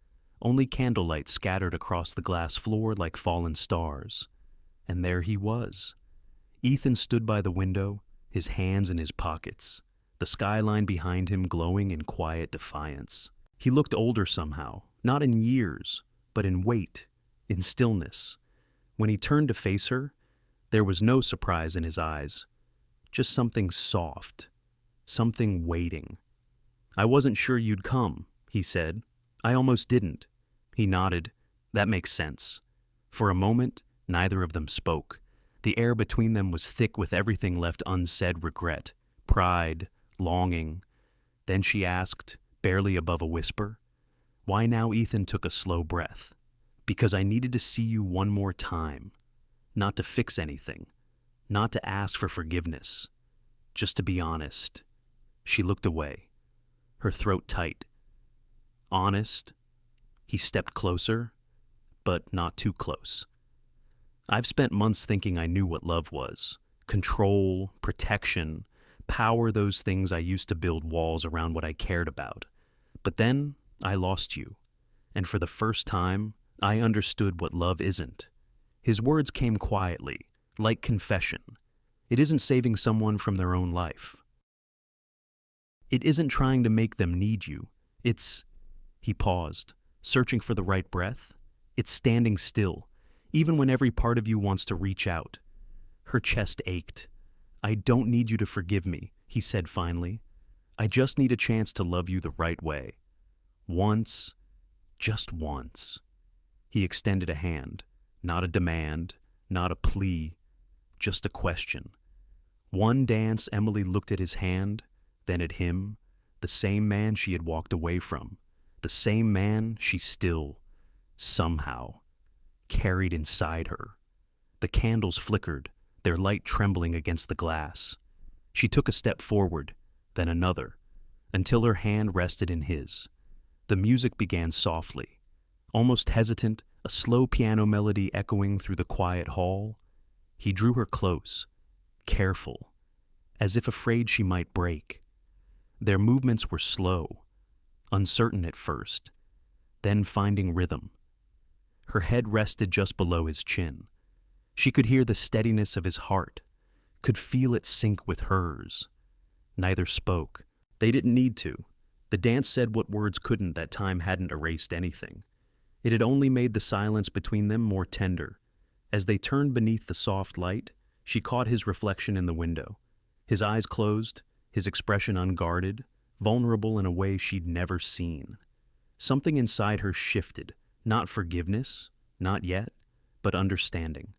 A: only candlelight scattered across the glass floor like fallen stars. And there he was. Ethan stood by the window, his hands in his pockets, the skyline behind him glowing in quiet defiance. He looked older somehow, not in years, but in weight, in stillness. When he turned to face her, there was no surprise in his eyes, just something soft, something waiting. "I wasn't sure you'd come," he said. "I almost didn't." He nodded. "That makes sense." For a moment, neither of them spoke. The air between them was thick with everything left unsaid: regret, pride, longing. Then she asked, barely above a whisper, "Why now?" Ethan took a slow breath. "Because I needed to see you one more time. Not to fix anything. Not to ask for forgiveness. Just to be honest." She looked away, her throat tight. "Honest?" He stepped closer, but not too close. "I've spent months thinking I knew what love was. Control, protection, power, those things I used to build walls around what I cared about. But then I lost you. And for the first time, I understood what love isn't." His words came quietly, like confession. It isn't saving someone from their own life. It isn't trying to make them need you. It's... He paused, searching for the right breath. "It's standing still, even when every part of you wants to reach out." Her chest ached. "I don't need you to forgive me," he said finally. "I just need a chance to love you the right way. Once, just once." He extended a hand, not a demand, not a plea, just a question. One dance, Emily looked at his hand, then at him, the same man she had walked away from, the same man she still, somehow, carried inside her. The candles flickered, their light trembling against the glass. She took a step forward, then another, until her hand rested in his. The music began softly, almost hesitant, a slow piano melody echoing through the quiet hall. He drew her close, careful, as if afraid she might break. Their movements were slow, uncertain at first, then finding rhythm. Her head rested just below his chin. She could hear the steadiness of his heart, could feel it sync with hers. Neither spoke. They didn't need to. The dance said what words couldn't. That time hadn't erased anything. It had only made the silence between them more tender. As they turned beneath the soft light, she caught his reflection in the window. His eyes closed, his expression unguarded, vulnerable in a way she'd never seen. Something inside her shifted, not forgiveness, not yet, but understanding.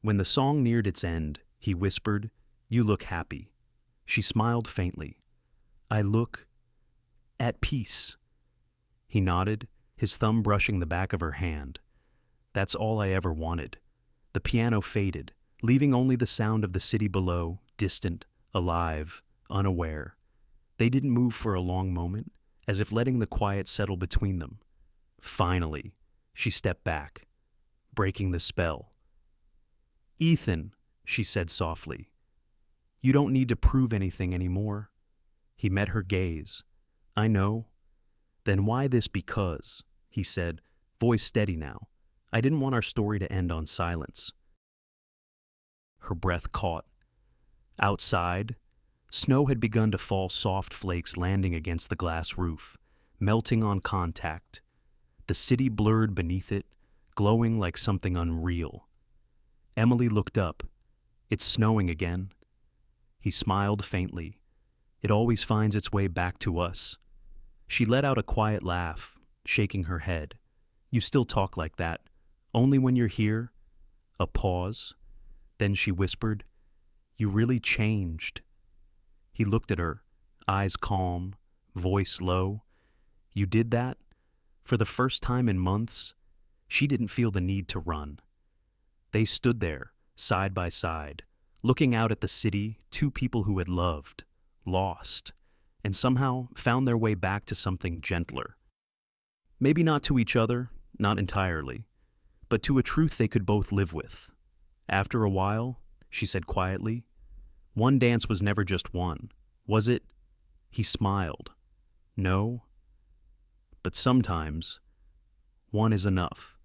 A: When the song neared its end, he whispered, "You look happy." She smiled faintly. "I look at peace." He nodded, his thumb brushing the back of her hand. "That's all I ever wanted." The piano faded, leaving only the sound of the city below, distant, alive, unaware. They didn't move for a long moment, as if letting the quiet settle between them. Finally, she stepped back, breaking the spell. "Ethan," she said softly, "you don't need to prove anything anymore." He met her gaze. "I know." "Then why this because?" he said, voice steady now. "I didn't want our story to end on silence." Her breath caught. Outside, snow had begun to fall, soft flakes landing against the glass roof, melting on contact. The city blurred beneath it, glowing like something unreal. Emily looked up. "It's snowing again." He smiled faintly. "It always finds its way back to us." She let out a quiet laugh, shaking her head. "You still talk like that. Only when you're here." A pause. Then she whispered, "You really changed." He looked at her, eyes calm, voice low. "You did that?" For the first time in months, she didn't feel the need to run. They stood there, side by side, looking out at the city, two people who had loved, lost, and somehow found their way back to something gentler. Maybe not to each other, not entirely, but to a truth they could both live with. After a while, she said quietly, One dance was never just one, was it? He smiled. No, but sometimes one is enough.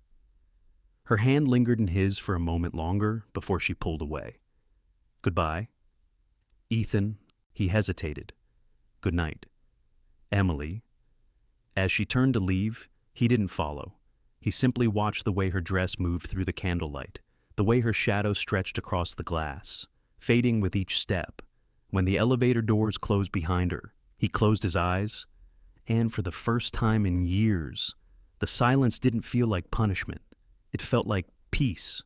A: Her hand lingered in his for a moment longer before she pulled away. Goodbye. Ethan, he hesitated. Good night. Emily. As she turned to leave, he didn't follow. He simply watched the way her dress moved through the candlelight, the way her shadow stretched across the glass, fading with each step. When the elevator doors closed behind her, he closed his eyes, and for the first time in years, the silence didn't feel like punishment. It felt like peace.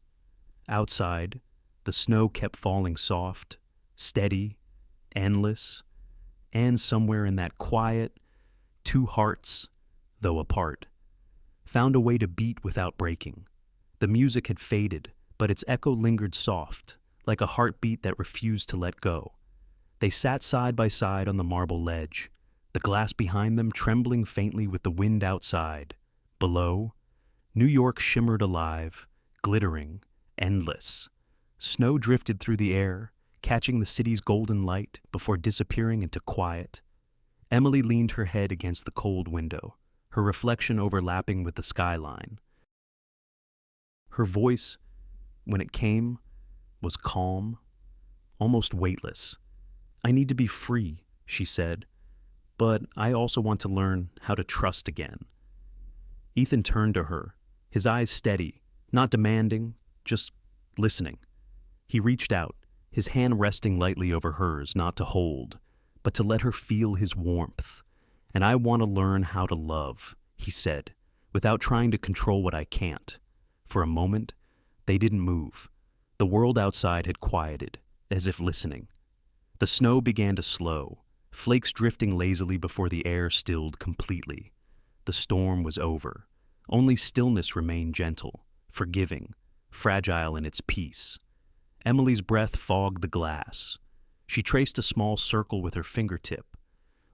A: Outside, the snow kept falling soft, steady, endless, and somewhere in that quiet, two hearts, though apart, found a way to beat without breaking. The music had faded, but its echo lingered soft, like a heartbeat that refused to let go. They sat side by side on the marble ledge, the glass behind them trembling faintly with the wind outside. Below, New York shimmered alive, glittering, endless. Snow drifted through the air, catching the city's golden light before disappearing into quiet. Emily leaned her head against the cold window, her reflection overlapping with the skyline. Her voice, when it came, was calm, almost weightless. I need to be free, she said, but I also want to learn how to trust again. Ethan turned to her, his eyes steady, not demanding, just listening. He reached out, his hand resting lightly over hers, not to hold, but to let her feel his warmth. And I want to learn how to love, he said, without trying to control what I can't. For a moment, they didn't move. The world outside had quieted, as if listening. The snow began to slow, flakes drifting lazily before the air stilled completely. The storm was over. Only stillness remained gentle, forgiving, fragile in its peace. Emily's breath fogged the glass. She traced a small circle with her fingertip,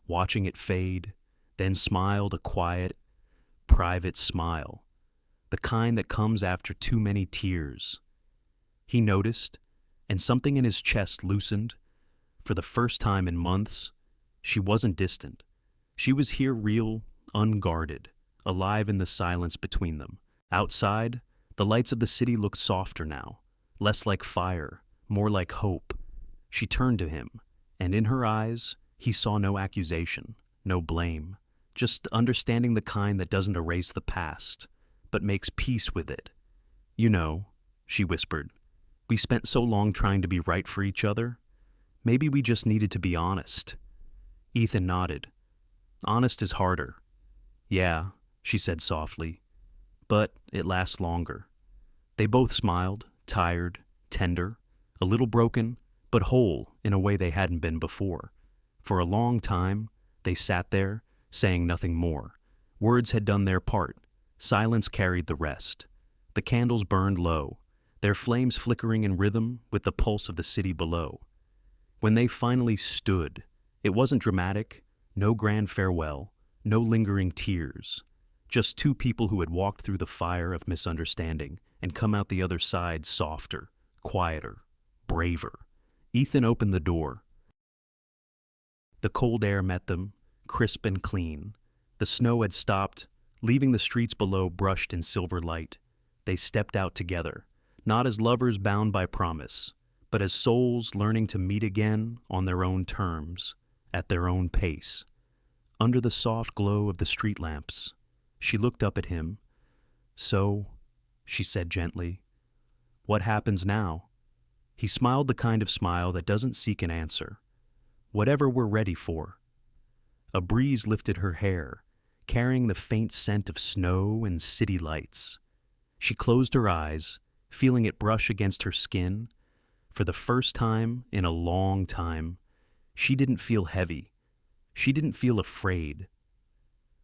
A: watching it fade, then smiled a quiet, private smile, the kind that comes after too many tears. He noticed, and something in his chest loosened. For the first time in months, she wasn't distant. She was here real, unguarded, alive in the silence between them. Outside, the lights of the city looked softer now, less like fire, more like hope. She turned to him, and in her eyes, he saw no accusation, no blame, just understanding, the kind that doesn't erase the past, but makes peace with it. You know, she whispered, we spent so long trying to be right for each other. Maybe we just needed to be honest. Ethan nodded. Honest is harder. Yeah, she said softly, but it lasts longer. They both smiled, tired, tender, a little broken, but whole in a way they hadn't been before. For a long time, they sat there, saying nothing more. Words had done their part. Silence carried the rest. The candles burned low, their flames flickering in rhythm with the pulse of the city below. When they finally stood, it wasn't dramatic, no grand farewell, no lingering tears. Just two people who had walked through the fire of misunderstanding and come out the other side softer, quieter, braver. Ethan opened the door. The cold air met them, crisp and clean. The snow had stopped, leaving the streets below brushed in silver light. They stepped out together, not as lovers bound by promise, but as souls learning to meet again on their own terms, at their own pace. Under the soft glow of the street lamps, she looked up at him. So, she said gently, what happens now? He smiled the kind of smile that doesn't seek an answer. Whatever we're ready for. A breeze lifted her hair, carrying the faint scent of snow and city lights. She closed her eyes, feeling it brush against her skin. For the first time in a long time, she didn't feel heavy. She didn't feel afraid.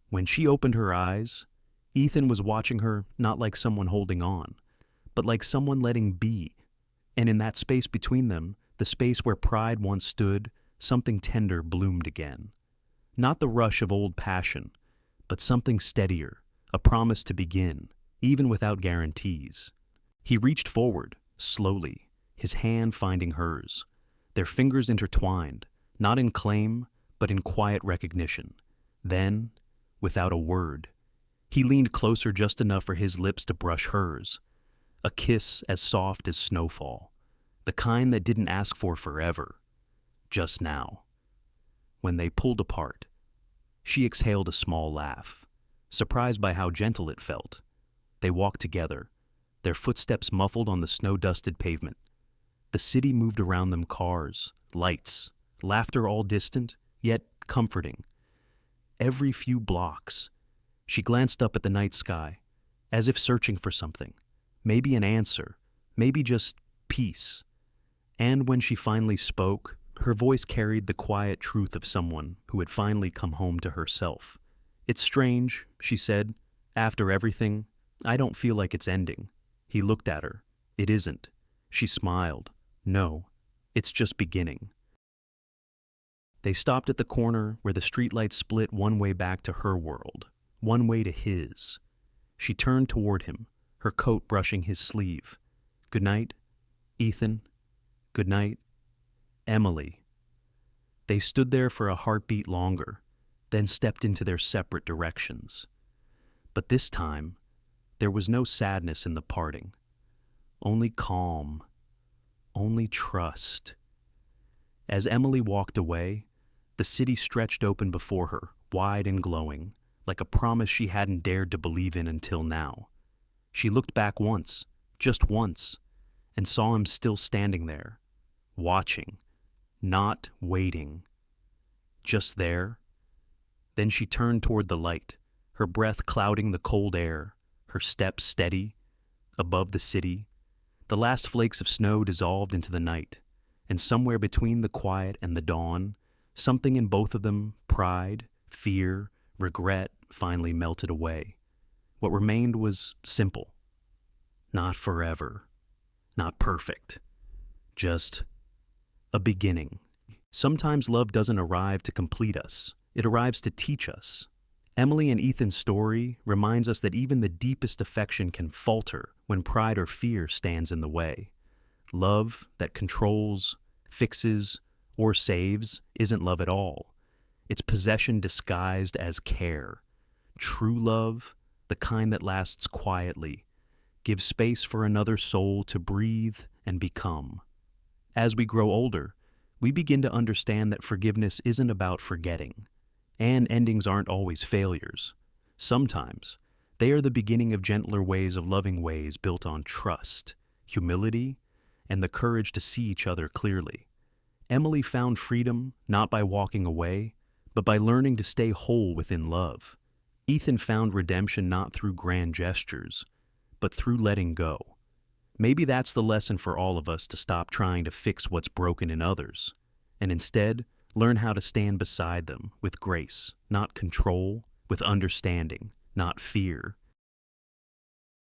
A: When she opened her eyes, Ethan was watching her not like someone holding on, but like someone letting be. And in that space between them, the space where pride once stood, something tender bloomed again. Not the rush of old passion, but something steadier, a promise to begin, even without guarantees. He reached forward, slowly, his hand finding hers. their fingers intertwined, not in claim, but in quiet recognition. Then, without a word, he leaned closer just enough for his lips to brush hers, a kiss as soft as snowfall, the kind that didn't ask for forever, just now. When they pulled apart, she exhaled a small laugh, surprised by how gentle it felt. They walked together, their footsteps muffled on the snow-dusted pavement. The city moved around them, cars, lights, laughter all distant, yet comforting. Every few blocks, she glanced up at the night sky, as if searching for something, maybe an answer, maybe just peace. And when she finally spoke, her voice carried the quiet truth of someone who had finally come home to herself. "It's strange," she said. "After everything, I don't feel like it's ending." He looked at her. "It isn't." She smiled. "No, it's just beginning." They stopped at the corner where the streetlights split one way back to her world, one way to his. She turned toward him, her coat brushing his sleeve. "Good night, Ethan. Good night, Emily." They stood there for a heartbeat longer, then stepped into their separate directions. But this time, there was no sadness in the parting. Only calm, only trust. As Emily walked away, the city stretched open before her, wide and glowing, like a promise she hadn't dared to believe in until now. She looked back once, just once, and saw him still standing there, watching, not waiting, just there. Then she turned toward the light, her breath clouding the cold air, her steps steady. Above the city, the last flakes of snow dissolved into the night, and somewhere between the quiet and the dawn, something in both of them, pride, fear, regret, finally melted away. What remained was simple. Not forever, not perfect, just a beginning. Sometimes love doesn't arrive to complete us. It arrives to teach us. Emily and Ethan's story reminds us that even the deepest affection can falter when pride or fear stands in the way. Love that controls, fixes, or saves isn't love at all. It's possession disguised as care. True love, the kind that lasts quietly, gives space for another soul to breathe and become. As we grow older, we begin to understand that forgiveness isn't about forgetting, and endings aren't always failures. Sometimes, they are the beginning of gentler ways of loving, ways built on trust, humility, and the courage to see each other clearly. Emily found freedom not by walking away, but by learning to stay whole within love. Ethan found redemption not through grand gestures, but through letting go. Maybe that's the lesson for all of us, to stop trying to fix what's broken in others, and instead learn how to stand beside them with grace, not control, with understanding, not fear.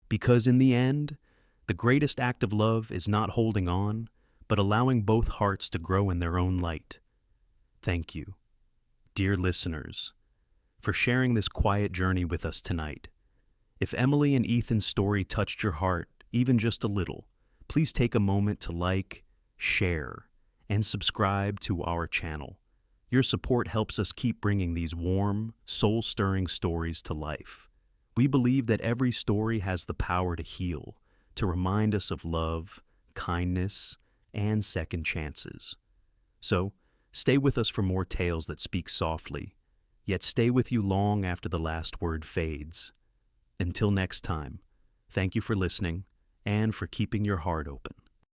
A: Because in the end, the greatest act of love is not holding on, but allowing both hearts to grow in their own light. Thank you, dear listeners, for sharing this quiet journey with us tonight. If Emily and Ethan's story touched your heart even just a little, please take a moment to like, share, and subscribe to our channel. Your support helps us keep bringing these warm, soul-stirring stories to life. We believe that every story has the power to heal, to remind us of love, kindness, and second chances. So, stay with us for more tales that speak softly, yet stay with you long after the last word fades. Until next time, thank you for listening and for keeping your heart open.